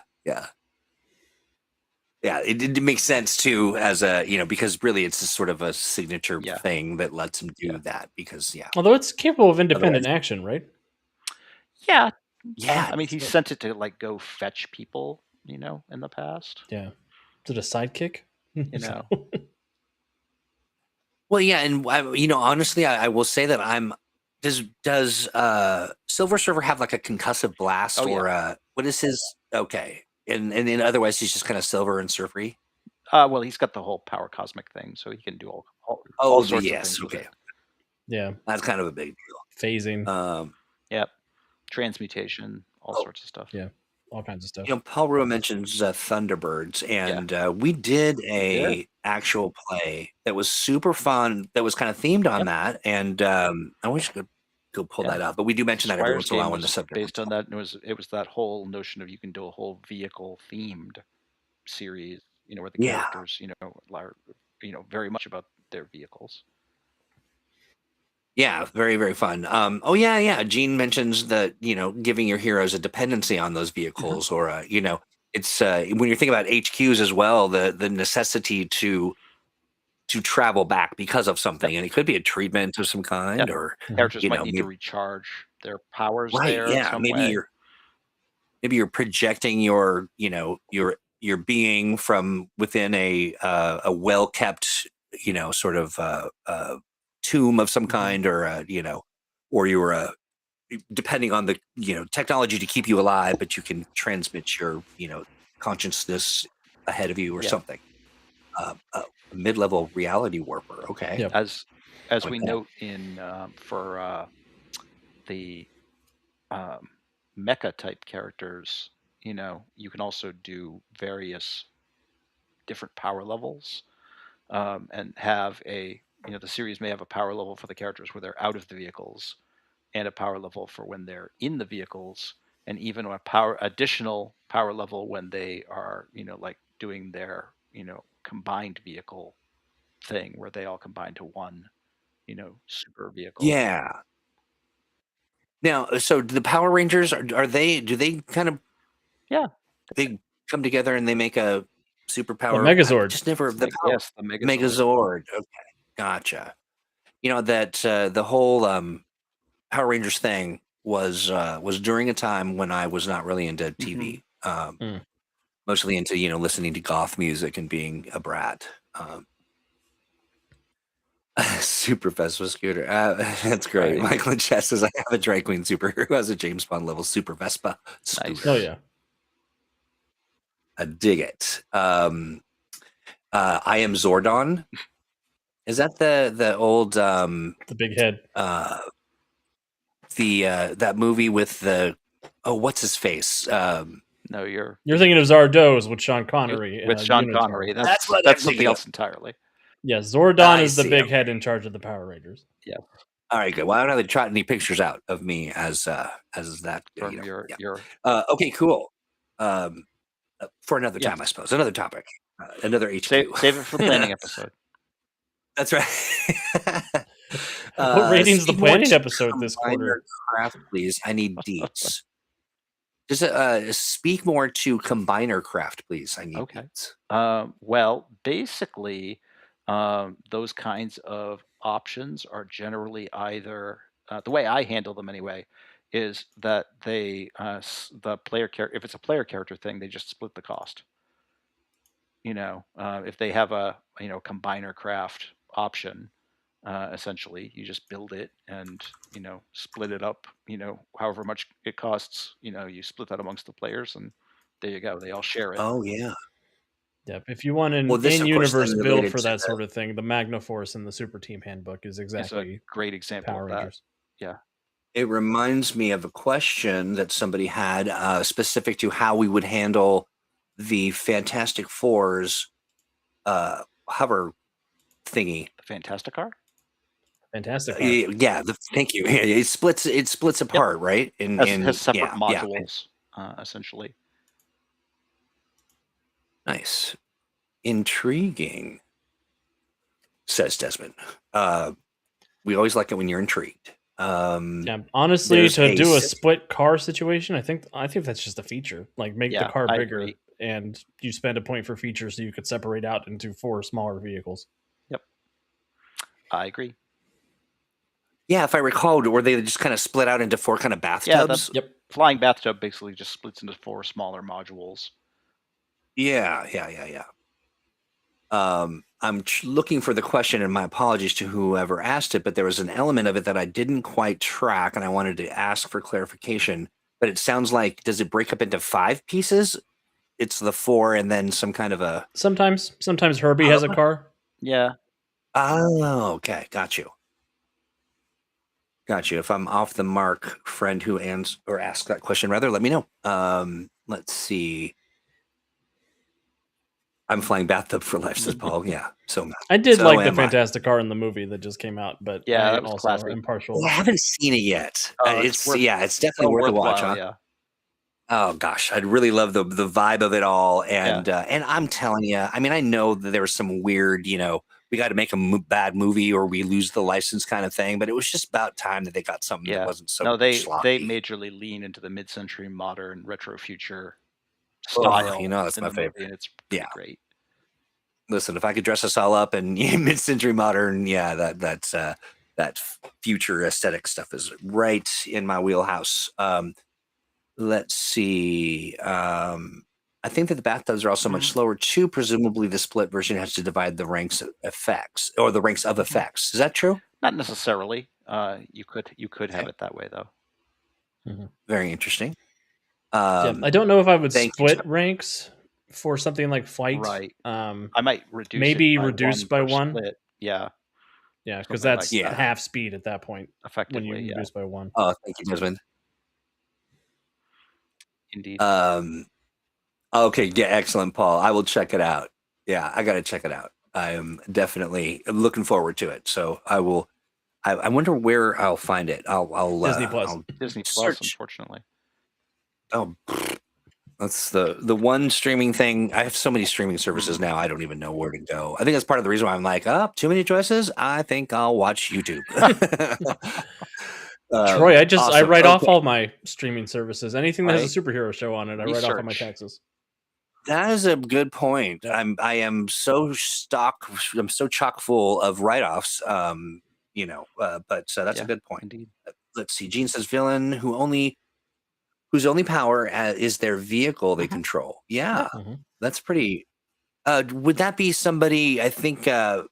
It makes sense too, as a because really it's a sort of a signature thing that lets him do that. Because although it's capable of independent action, right? Yeah. I mean, he sent it to go fetch people, in the past. Yeah. Is it a sidekick? Well, yeah, and honestly, I will say that does Silver Surfer have like a concussive blast or what is his? Okay, and then otherwise he's just kind of silver and surfery. Well, he's got the whole power cosmic thing, so he can do all sorts of things. Okay. Yeah, that's kind of a big deal. Phasing. Yep. Transmutation, all sorts of stuff. Yeah, all kinds of stuff. Paul Rua mentions Thunderbirds, and we did a actual play that was super fun. That was kind of themed on that, and I wish I could go pull Yeah. that up. But we do mention that every Squire's once in a while game when the was subject based comes on up. that. And it was that whole notion of you can do a whole vehicle themed series, where the Yeah. characters, are, very much about their vehicles. Yeah, very, very fun. Oh yeah, yeah. Gene mentions that, giving your heroes a dependency on those vehicles, or it's when you're thinking about HQs as well, the necessity to travel back because of something, and it could be a treatment of some kind, Yep. or Characters might need to maybe, recharge their powers right, there in yeah, some way. maybe you're projecting your being from within a well kept sort of tomb of some kind, or or you're depending on the technology to keep you alive, but you can transmit your consciousness ahead of you or Yeah. something. A mid-level reality warper. Okay. Yep. As Like we that. note in for the mecha type characters, you can also do various different power levels, and have the series may have a power level for the characters where they're out of the vehicles, and a power level for when they're in the vehicles, and even a additional power level when they are like doing their combined vehicle thing where they all combine to one super vehicle. Yeah. Now, so the Power Rangers are they? Do they kind of Yeah. they come together and they make a The superpower? I Megazord. just never the power Yes, the Megazord. Megazord. Okay, gotcha. That the whole Power Rangers thing was during a time when I was not really into TV, Mm. mostly into listening to goth music and being a brat. Super Vespa scooter. That's great. Right. Michael and Chess says I have a drag queen superhero who has a James Bond level Super Vespa scooter. Nice. Oh yeah. I dig it. I am Zordon. Is that the old The big head. that movie with the what's his face? No, you're You're thinking of Zardoz with Sean Connery with in a Sean unitard. Connery. That's what I'm That's something thinking of. else entirely. Yeah, Zordon I is the see, big okay. head in charge of the Power Rangers. Yeah. All right, good. Well, I don't have to trot any pictures out of me as that. From your Okay, cool. For another time, I suppose. Another topic. Another HQ. save it for the planning episode. That's right. What rating's the speak more planning to episode this combiner quarter? Craft, please. I need deets. Just speak more to combiner craft, please. I need Okay. deets. Well, basically, those kinds of options are generally either the way I handle them anyway is that they the player character, if it's a player character thing, they just split the cost. If they have a combiner craft option, essentially you just build it and split it up. However much it costs, you split that amongst the players, and there you go. They all share it. Oh yeah. Yep. If you want an Well, this of course in-universe then build related for to that sort of thing, the Magnaforce in the Super Team Handbook is It's a exactly great example Power of that. Rangers. Yeah. It reminds me of a question that somebody had specific to how we would handle the Fantastic Four's hover thingy. The Fantastic Car? Fantastic. Yeah, thank you. It splits apart, right? Has separate yeah, modules, essentially. Nice. Intriguing, says Desmond. We always like it when you're intrigued. Yeah, honestly, there's to do a sys- split car situation, I think that's just a feature. Like make the car I bigger, agree. and you spend a point for features, so you could separate out into 4 smaller vehicles. Yep, I agree. Yeah, if I recall, were they just kind of split out into 4 kind of bathtubs? Yep. Flying bathtub basically just splits into 4 smaller modules. Yeah. I'm looking for the question, and my apologies to whoever asked it, but there was an element of it that I didn't quite track, and I wanted to ask for clarification. But it sounds like, does it break up into 5 pieces? It's the 4, and then some kind of a. Sometimes Herbie has a car. Yeah. Oh, okay, got you. If I'm off the mark, friend who asked that question, rather, let me know. Let's see. I'm flying bathtub for life, says Paul. Yeah, so I did so like the am I. Fantastic Car in the movie that just came out, but Yeah, I that was also classic. am partial. Oh, I haven't seen it yet. Oh, it's it's definitely worth a watch, worthwhile. huh? Yeah. Oh gosh, I'd really love the vibe of it all, Yeah. and I'm telling you, I mean, I know that there was some weird, we got to make a bad movie or we lose the license kind of thing, but it was just about time that they got something that Yeah. wasn't so No, they sloppy. majorly lean into the mid-century modern retro future Oh, style that's in my the movie, favorite. and it's pretty Yeah. great. Listen, if I could dress us all up in mid-century modern, yeah, that future aesthetic stuff is right in my wheelhouse. Let's see. I think that the bathtubs are also much slower too. Presumably, the split version has to divide the ranks of effects or the ranks of effects. Is that true? Not necessarily. You could have Okay. it that way though. Very interesting. Yeah, I don't know if I would thank you, split ranks for something like flight. Right. I might reduce maybe it by reduce one by per one. split. Yeah, Yeah, because something like that's Yeah. half speed at that point when effectively. you Yeah, reduce by one. Oh, thank you, Desmond. indeed. Okay, yeah, excellent, Paul. I will check it out. Yeah, I got to check it out. I am definitely looking forward to it. So I will. I wonder where I'll find it. I'll Disney Plus. I'll Disney Plus, search. unfortunately. Oh, that's the one streaming thing. I have so many streaming services now. I don't even know where to go. I think that's part of the reason why I'm like, too many choices. I think I'll watch YouTube. Troy, I awesome. write off Okay. all my streaming services. Anything that has Right. a superhero show on it, I write off on my Research. taxes. That is a good point. I am so I'm so chock full of write-offs. But that's Yeah, a good point. indeed. Let's see. Gene says villain whose only power is their vehicle they control. Yeah, Mhm. that's pretty. Would that be somebody? I think. No,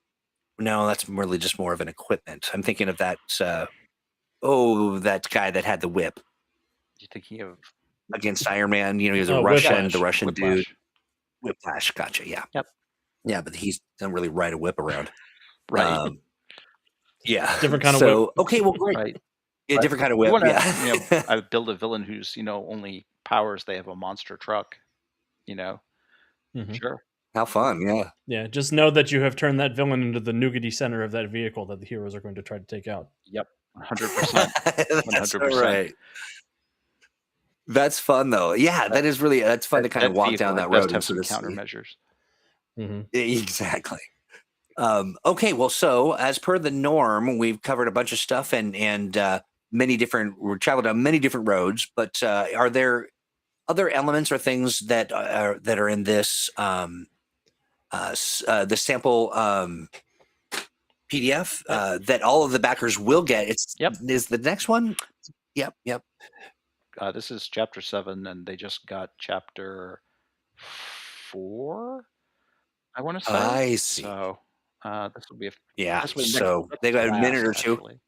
that's really just more of an equipment. I'm thinking of that. That guy that had the whip You're thinking of against Iron Man. He was a Oh, Russian, the Whiplash. Russian dude. Whiplash. Whiplash. Gotcha. Yeah. Yep. Yeah, but he doesn't really ride a whip around. Right. Yeah. Different kind of whip. Okay, well, great. Right. Yeah, But different kind of You whip. want to, Yeah. I would build a villain whose, only powers they have a monster truck. Mhm. Sure. How fun. Yeah. Yeah, just know that you have turned that villain into the nougaty center of that vehicle that the heroes are going to try to take out. Yep. 100%. That's 100%. right. That's fun though. Yeah, that is really that's fun to kind of walk vehicle down that has road to have and some sort of see. countermeasures. Exactly. Okay, well, so as per the norm, we've covered a bunch of stuff and we've traveled down many different roads. But are there other elements or things that are in this the sample PDF that all of the backers will get? Is the next one? Yep. This is chapter 7, and they just got chapter 4. I want to say. I see. So this will be So they got a minute or two. Actually.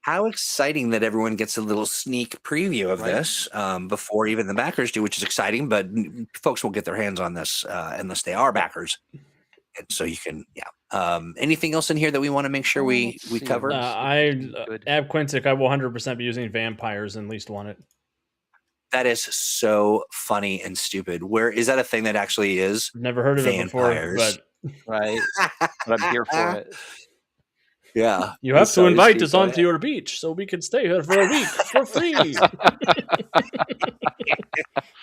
How exciting that everyone gets a little sneak preview of this before even the backers do, which is exciting. But folks won't get their hands on this unless they are backers. And so you can, anything else in here that we want to make sure we cover? Ab Quintic, I will 100% be using vampires and least want it. That is so funny and stupid. Where is that a thing that actually is? Never heard of vampires. it before, right. But I'm here for it. Yeah. You have to invite us onto your beach so we can stay here for a week for free.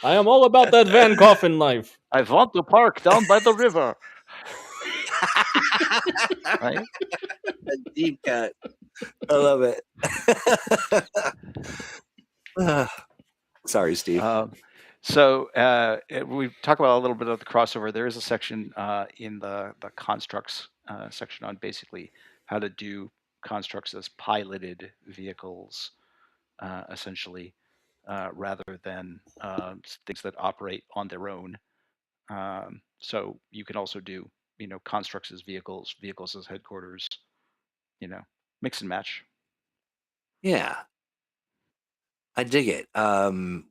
I am all about that Van Coffin life. I want to park down by the river. Right? A deep cut. I love it. Sorry, Steve. So we talk about a little bit of the crossover. There is a section in the constructs section on basically how to do constructs as piloted vehicles, essentially, rather than things that operate on their own. So you can also do, constructs as vehicles as headquarters, mix and match. Yeah. I dig it.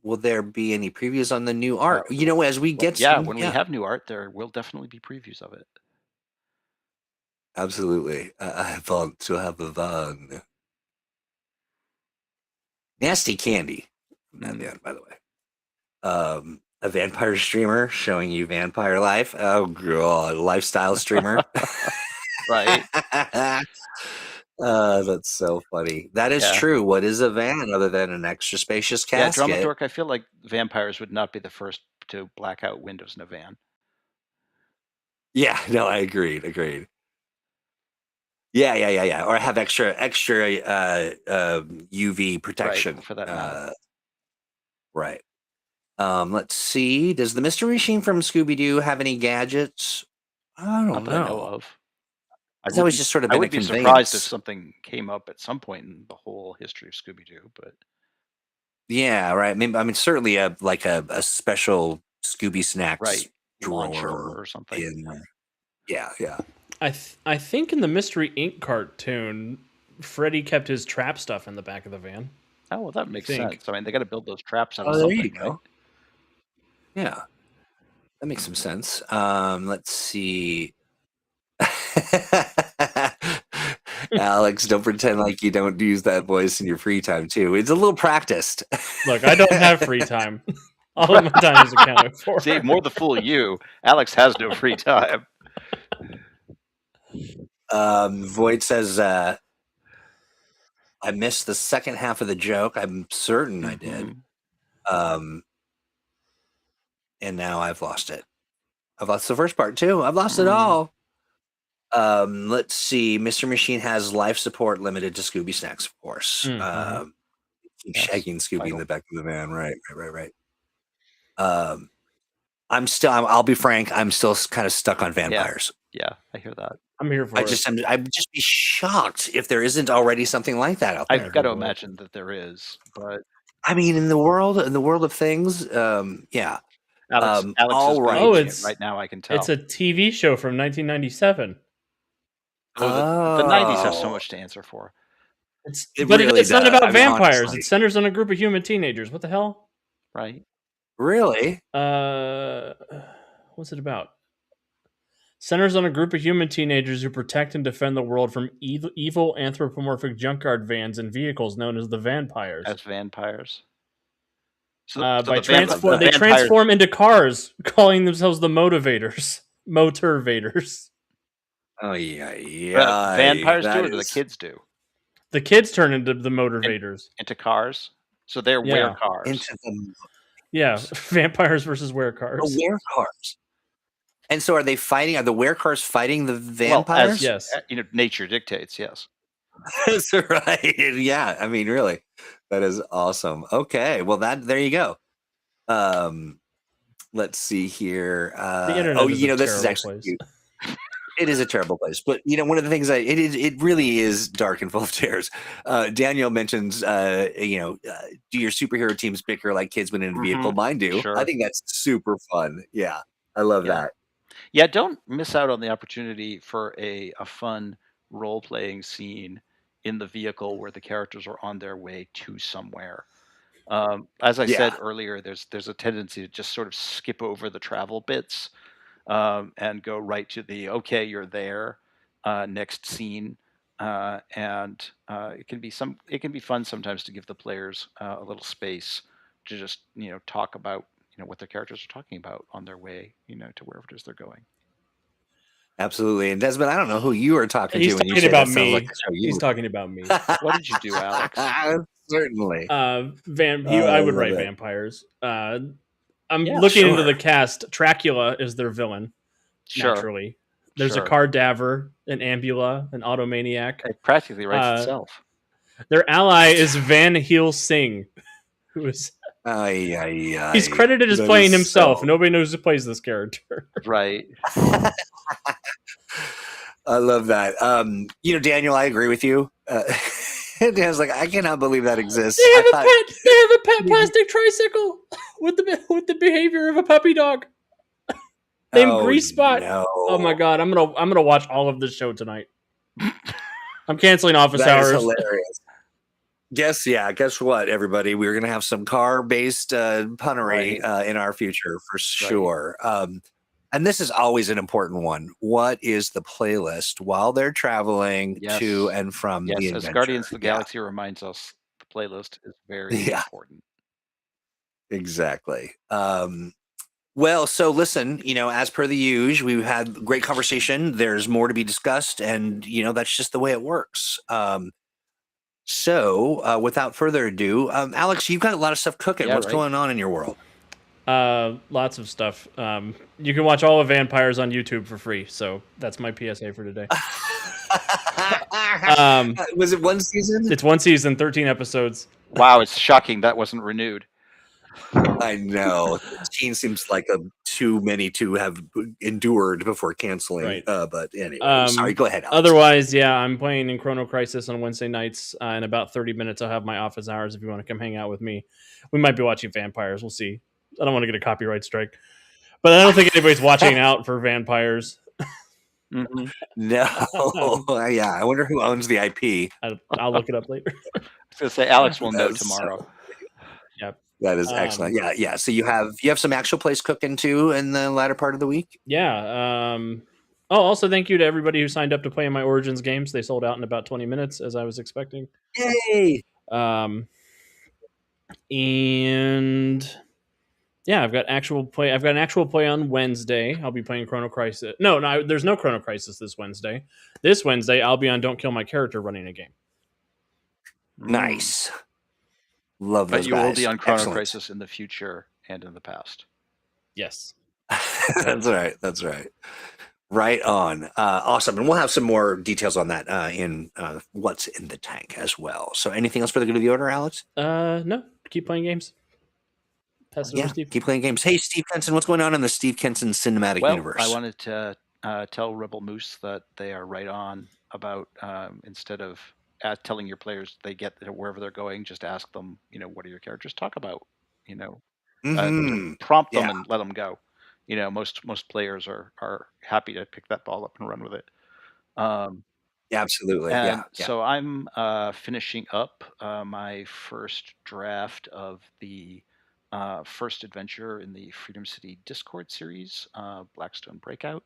Will there be any previews on the new art? As we get when we have new art, there will definitely be previews of it. Absolutely. I want to have a van. Nasty candy. By the way. A vampire streamer showing you vampire life. Oh god, lifestyle streamer. Right. That's so funny. That is Yeah. true. What is a van other than an extra spacious Yeah, Drama casket? Dork, I feel like vampires would not be the first to black out windows in a van. Yeah, no, I agreed. Yeah. Or have extra UV protection. Right, for that matter. Right. Let's see. Does the Mystery Machine from Scooby-Doo have any gadgets? I don't Not that I know know. of. It's always just sort of I been a would be surprised if conveyance. something came up at some point in the whole history of Scooby-Doo, but Yeah, right. I mean, certainly a special Scooby Snacks right, launcher drawer or something. in there. Yeah. I think in the Mystery Inc. cartoon, Freddy kept his trap stuff in the back of the van. Oh, well, that makes think. sense. I mean, they got to build those traps out of Oh, there you something, go. right? Yeah, that makes some sense. Let's see. Alex, don't pretend like you don't use that voice in your free time too. It's a little practiced. Look, I don't have free time. All of my time is accounted for. See, more the fool you. Alex has no free time. Void says, I missed the second half of the joke. I'm certain I did. And now I've lost it. I've lost the first part too. I've lost it all. Let's see. Mr. Machine has life support limited to Scooby Snacks, of course. Yes, Shagging Scooby vital. in the back of the van. Right. I'll be frank, I'm still kind of stuck on vampires. Yeah, I hear that. I'm here for it. I'd just be shocked if there isn't already something like that out there. I've got to imagine that there is, but I mean, in the world of things, yeah. Alex all is right. Googling it right now. I can tell. It's a TV show from 1997. Oh, the 90s have so much to answer for. It's really not does. about I mean, vampires. honestly. It centers on a group of human teenagers. What the hell? Right. Really? What's it about? Centers on a group of human teenagers who protect and defend the world from evil anthropomorphic junkyard vans and vehicles known as the vampires. As vampires. They transform into cars, calling themselves the motivators. Motorvators. Oh yeah. Vampires do it, or the kids do? The kids turn into the motivators. Into cars? So they're were cars. Into them. Yeah, vampires versus were cars. The were cars. And so are they fighting? Are the were cars fighting the vampires? Well, yes. Nature dictates, yes. That's right. Yeah, I mean, really. That is awesome. Okay, well, there you go. Let's see here. The internet this is actually cute. It is a terrible place, but one of the things it really is dark and full of terrors. Daniel mentions, do your superhero teams bicker like kids when in a vehicle? Mine do. Sure. I think that's super fun. Yeah, I love that. Yeah, don't miss out on the opportunity for a fun role-playing scene in the vehicle where the characters are on their way to somewhere. As I said earlier, there's a tendency to just sort of skip over the travel bits and go right to the okay, you're there next scene, and it can be fun sometimes to give the players a little space to just talk about what their characters are talking about on their way to wherever it is they're going. Absolutely. And Desmond, I don't know who you are talking He's to when you talking say about that. me. Sounds like He's talking about me. What did you do, Alex? Certainly. I would write vampires. I'm looking into the cast. Tracula is their villain. Sure. Naturally. There's a Cardaver, an Ambula, an Automaniac. It practically writes itself. Their ally is Van Heel Singh, who is he's credited as playing himself. Nobody knows who plays this character. Right. I love that. Daniel, I agree with you. Dan's like, I cannot believe that exists. They have a pet plastic tricycle with the behavior of a puppy dog. Named Grease Spot. No. Oh my god, I'm gonna watch all of this show tonight. I'm canceling office hours. That is hilarious. Guess what, everybody? We're gonna have some car-based punnery in our future for sure. And this is always an important one. What is the playlist while they're traveling to and from the adventure? As Guardians of the Galaxy reminds us, the playlist is very important. Exactly. Well, so listen, as per the usual, we've had great conversation. There's more to be discussed, and that's just the way it works. So, without further ado, Alex, you've got a lot of stuff cooking. Yeah, What's right. going on in your world? Lots of stuff. You can watch all of Vampires on YouTube for free. So that's my PSA for today. Was it one season? It's one season, 13 episodes. Wow, it's shocking that wasn't renewed. I know. 13 seems like too many to have endured before canceling. Right. But anyway, sorry. Go ahead, Alex. Otherwise, yeah, I'm playing in Chrono Crisis on Wednesday nights. In about 30 minutes, I'll have my office hours if you want to come hang out with me. We might be watching Vampires. We'll see. I don't want to get a copyright strike. But I don't think anybody's watching out for Vampires. Mm-hmm. No. Yeah, I wonder who owns the IP. I'll look it up later. I was going to say, Alex will know tomorrow. Yep. That is excellent. Yeah. So you have some actual plays cooking too in the latter part of the week? Yeah. Also, thank you to everybody who signed up to play in my Origins games. They sold out in about 20 minutes, as I was expecting. Yay! And yeah, I've got an actual play on Wednesday. I'll be playing Chrono Crisis. No, there's no Chrono Crisis this Wednesday. This Wednesday, I'll be on Don't Kill My Character running a game. Nice. Love those But you guys. will be on Chrono Excellent. Crisis in the future and in the past. Yes. That's right. Right on. Awesome. And we'll have some more details on that in What's in the Tank as well. So anything else for the good of the order, Alex? No. Keep playing games. Keep playing games. Hey, Steve Kenson, what's going on in the Steve Kenson cinematic universe? I wanted to tell Rebel Moose that they are right on about instead of telling your players they get wherever they're going, just ask them, what do your characters talk about? Prompt them and let them go. Most players are happy to pick that ball up and run with it. Absolutely. And Yeah. so I'm finishing up my first draft of the first adventure in the Freedom City Discord series, Blackstone Breakout,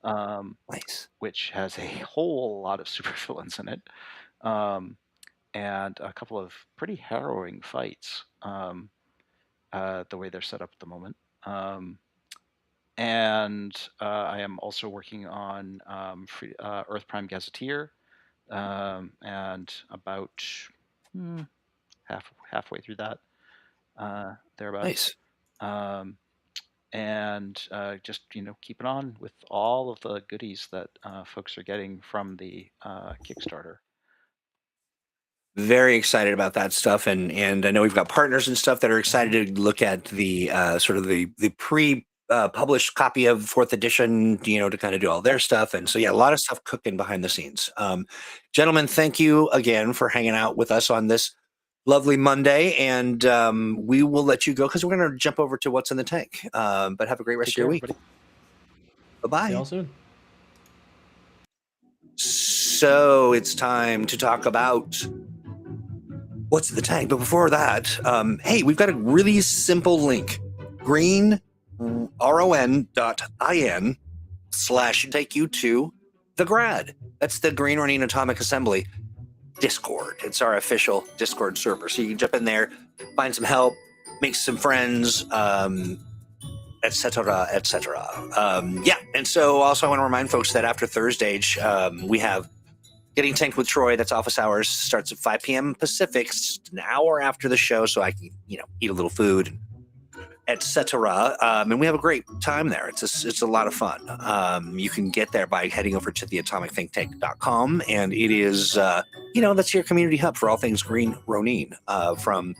Nice. which has a whole lot of supervillains in it, and a couple of pretty harrowing fights, the way they're set up at the moment. And I am also working on Earth Prime Gazetteer, and about halfway through that, thereabouts. Nice. And just keeping on with all of the goodies that folks are getting from the Kickstarter. Very excited about that stuff, and I know we've got partners and stuff that are excited to look at the sort of the pre-published copy of 4th edition, to kind of do all their stuff. And so, yeah, a lot of stuff cooking behind the scenes. Gentlemen, thank you again for hanging out with us on this lovely Monday, and we will let you go because we're going to jump over to What's in the Tank. But have a great rest of your week. Bye-bye. See y'all soon. So it's time to talk about What's in the Tank. But before that, hey, we've got a really simple link. ron.in/take you to the grad. That's the Green Ronin Atomic Assembly Discord. It's our official Discord server. So you can jump in there, find some help, make some friends, etc., etc. And so also I want to remind folks that after Thursday, we have Getting Tanked with Troy. That's office hours. Starts at 5 p.m. Pacific. It's just an hour after the show, so I can, eat a little food, etc. And we have a great time there. It's a lot of fun. You can get there by heading over to theatomicthinktank.com, and it is, that's your community hub for all things Green Ronin, from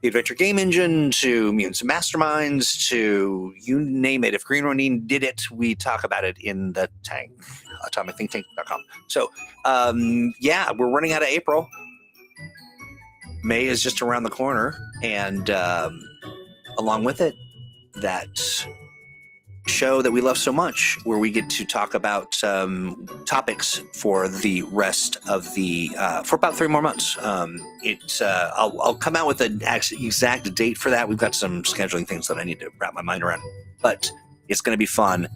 the Adventure Game Engine to Mutants and Masterminds to you name it. If Green Ronin did it, we talk about it in the tank, atomicthinktank.com. So, we're running out of April. May is just around the corner, and along with it, that show that we love so much, where we get to talk about topics for the rest of the for about 3 more months. I'll come out with an exact date for that. We've got some scheduling things that I need to wrap my mind around, but it's going to be fun.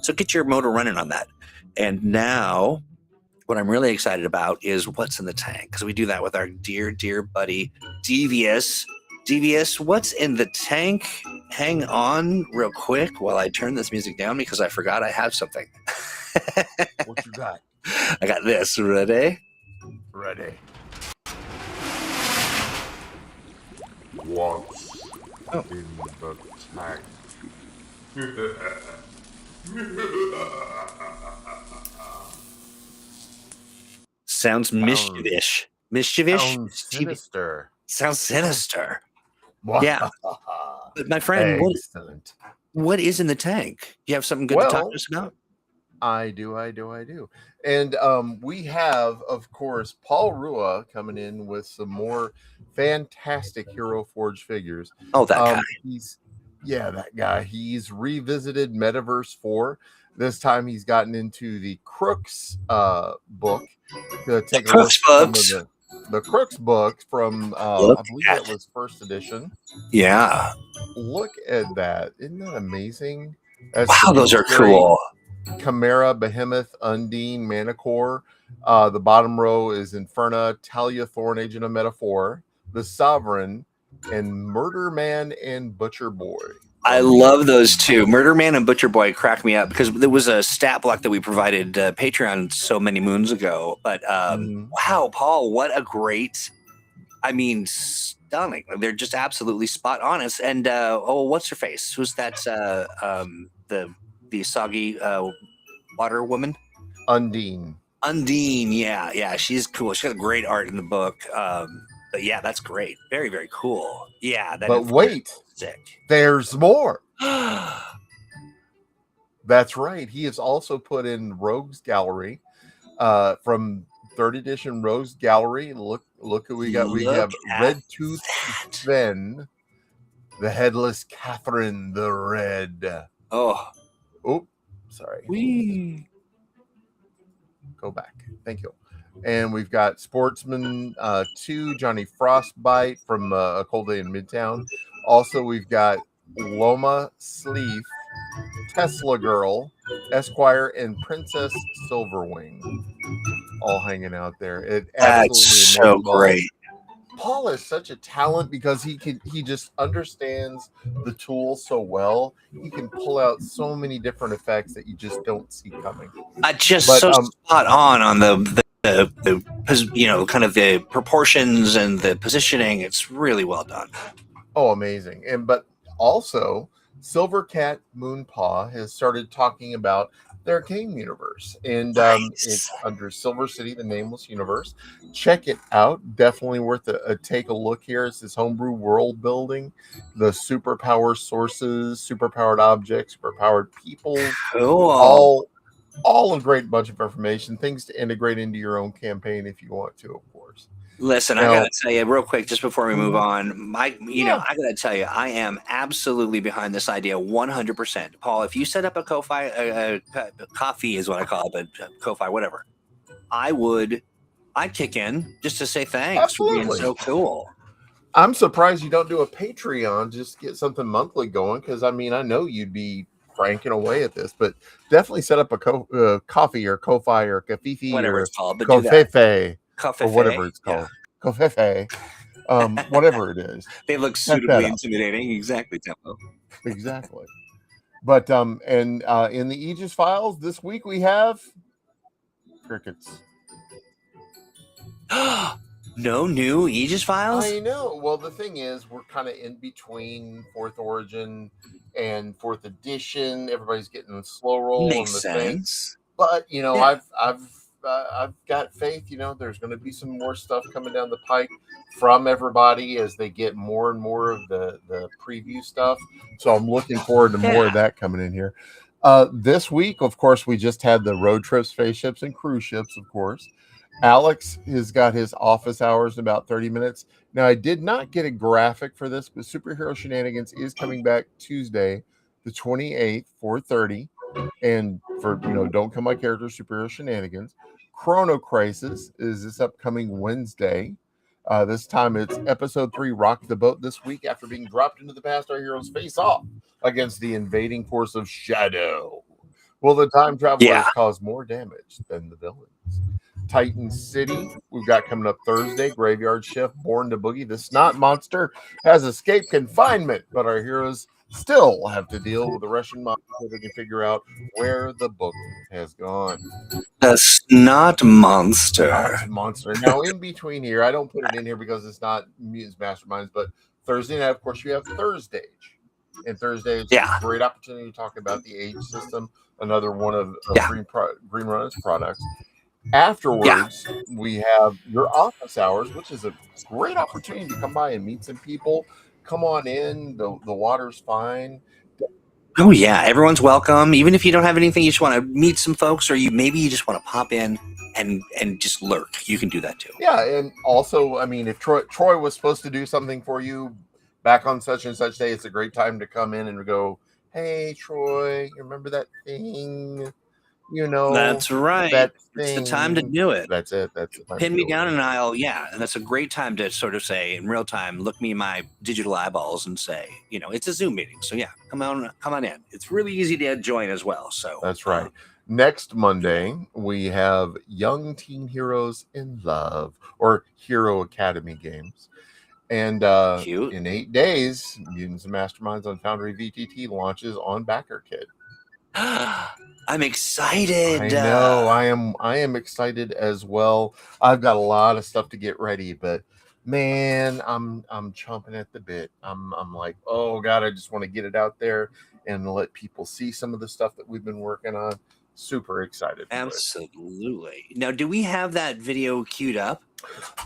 So get your motor running on that. And now, what I'm really excited about is What's in the Tank, because we do that with our dear buddy Devious. Devious, what's in the tank? Hang on real quick while I turn this music down because I forgot I have something. What you got? I got this. Ready? Ready. What's in the tank? Sounds mischievous. Mischievous? Sounds sinister. Sounds sinister. Yeah. But my friend, Excellent. what is in the tank? You have something good to talk to us about? I do. And we have, of course, Paul Rua coming in with some more fantastic Hero Forge figures. Oh, that guy. That guy. He's revisited Metaverse 4. This time he's gotten into the Crooks book to take a look at some of the Crooks book from, I believe that was first edition. Yeah. Look at that. Isn't that amazing? Wow, those are cool. Chimera, Behemoth, Undine, Manticore. The bottom row is Inferna, Talia Thorn, Agent of Metaphor, the Sovereign, and Murder Man and Butcher Boy. I love those two. Murder Man and Butcher Boy crack me up because there was a stat block that we provided Patreon so many moons ago. But wow, Paul, what a great, stunning. They're just absolutely spot on. And what's her face? Who's that? The soggy water woman? Undine. Yeah, she's cool. She's got great art in the book. But yeah, that's great. Very, very cool. Yeah. But wait, there's more. That's right. He has also put in Rogues Gallery from 3rd edition Rogues Gallery. Look who we got. We have Red Tooth Sven, the Headless Catherine the Red. Oh, sorry. Go back. Thank you. And we've got Sportsman 2, Johnny Frostbite from A Cold Day in Midtown. Also, we've got Loma Sleeve, Tesla Girl, Esquire, and Princess Silverwing all hanging out there. That's so great. Paul is such a talent because he just understands the tool so well. He can pull out so many different effects that you just don't see coming. Spot on the kind of the proportions and the positioning. It's really well done. Oh, amazing. But also Silver Cat Moonpaw has started talking about their game universe, and it's under Silver City, the Nameless Universe. Check it out. Definitely worth a take a look here. It's this homebrew world building, the superpower sources, superpowered objects, superpowered people. Cool. All a great bunch of information, things to integrate into your own campaign if you want to, of course. Listen, I gotta tell you real quick, just before we move on, I gotta tell you, I am absolutely behind this idea 100%. Paul, if you set up a Ko-Fi, coffee is what I call it, but Ko-Fi, whatever, I'd kick in just to say thanks for being so cool. I'm surprised you don't do a Patreon, just get something monthly going, because I know you'd be cranking away at this, but definitely set up a coffee or Ko-Fi or Kafifi, whatever it's called, but Kofefe. Or whatever it's called. Kofefe. Whatever it is. They look suitably intimidating. Exactly, Tempo. Exactly. But in the Aegis Files this week we have crickets. No new Aegis Files? I know. Well, the thing is, we're kind of in between 4th Origin and 4th Edition. Everybody's getting the slow roll. Makes sense. But I've got faith, there's going to be some more stuff coming down the pike from everybody as they get more and more of the preview stuff. So I'm looking forward to more of that coming in here. This week, of course, we just had the road trip spaceships and cruise ships, of course. Alex has got his office hours in about 30 minutes. Now, I did not get a graphic for this, but Superhero Shenanigans is coming back Tuesday, the 28th, 4:30. And for, Don't Kill My Character, Superhero Shenanigans. Chrono Crisis is this upcoming Wednesday. This time it's episode 3, Rock the Boat. This week, after being dropped into the past, our heroes face off against the invading force of Shadow. Will the time travelers cause more damage than the villains? Titan City, we've got coming up Thursday. Graveyard Shift, Born to Boogie. The Snot Monster has escaped confinement, but our heroes still have to deal with the Russian mob so they can figure out where the book has gone. The Snot Monster. Monster. Now, in between here, I don't put it in here because it's not Mutants Masterminds, but Thursday night, of course, you have Thursday. And Thursday is a great opportunity to talk about the age system, another one of Green Runner's products. Afterwards, we have your office hours, which is a great opportunity to come by and meet some people. Come on in. The water's fine. Oh yeah, everyone's welcome. Even if you don't have anything, you just want to meet some folks, or maybe you just want to pop in and just lurk. You can do that too. Yeah, and also, I mean, if Troy was supposed to do something for you back on such and such day, it's a great time to come in and go, "Hey, Troy, you remember that thing? You know, that's right. That it's thing. The time to do it. That's it. That's the time. Pin me down and and that's a great time to sort of say in real time, look me in my digital eyeballs and say, it's a Zoom meeting. So yeah, come on in. It's really easy to join as well. So that's right. Next Monday, we have Young Teen Heroes in Love, or Hero Academy games. And in 8 days, Mutants and Masterminds on Foundry VTT launches on BackerKit. I'm excited. I know. I am excited as well. I've got a lot of stuff to get ready, but man, I'm chomping at the bit. I'm like, oh God, I just want to get it out there and let people see some of the stuff that we've been working on. Super excited. Absolutely. Now, do we have that video queued up?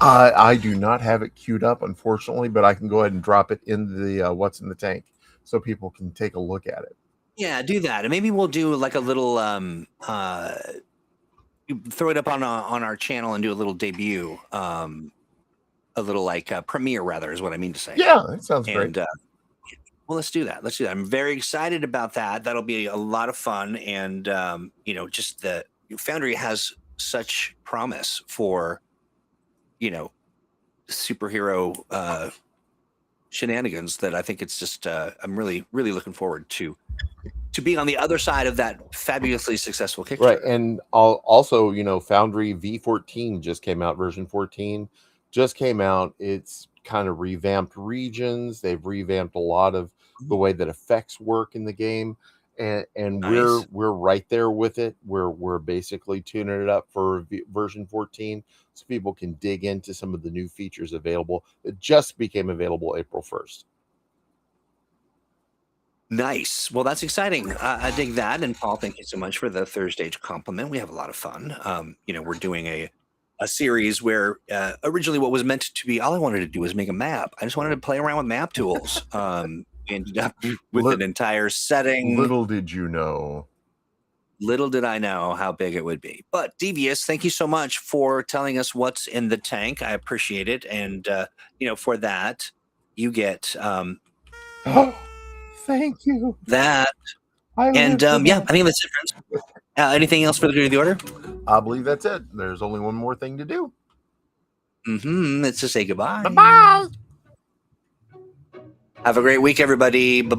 I do not have it queued up, unfortunately, but I can go ahead and drop it in the What's in the Tank so people can take a look at it. Yeah, do that. And maybe we'll do like a little throw it up on our channel and do a little debut. A little like premiere, rather, is what I mean to say. Yeah, that sounds great. Well, let's do that. I'm very excited about that. That'll be a lot of fun. And, just the Foundry has such promise for, superhero shenanigans that I think it's just, I'm really, really looking forward to being on the other side of that fabulously successful Kickstarter. Right. And also, Foundry V14 just came out, version 14 just came out. It's kind of revamped regions. They've revamped a lot of the way that effects work in the game, and nice. we're right there with it. We're basically tuning it up for version 14 so people can dig into some of the new features available that just became available April 1st. Nice. Well, that's exciting. I dig that. And Paul, thank you so much for the Thursday compliment. We have a lot of fun. We're doing a series where originally what was meant to be, all I wanted to do was make a map. I just wanted to play around with map tools. Ended up with an entire setting. Little did you know. Little did I know how big it would be. But Devious, thank you so much for telling us what's in the tank. I appreciate it. And, for that, you get... thank you. That. I think that's it, friends. Anything else for the good of the order? I believe that's it. There's only one more thing to do. It's to say goodbye. Bye-bye. Have a great week, everybody. Bye-bye.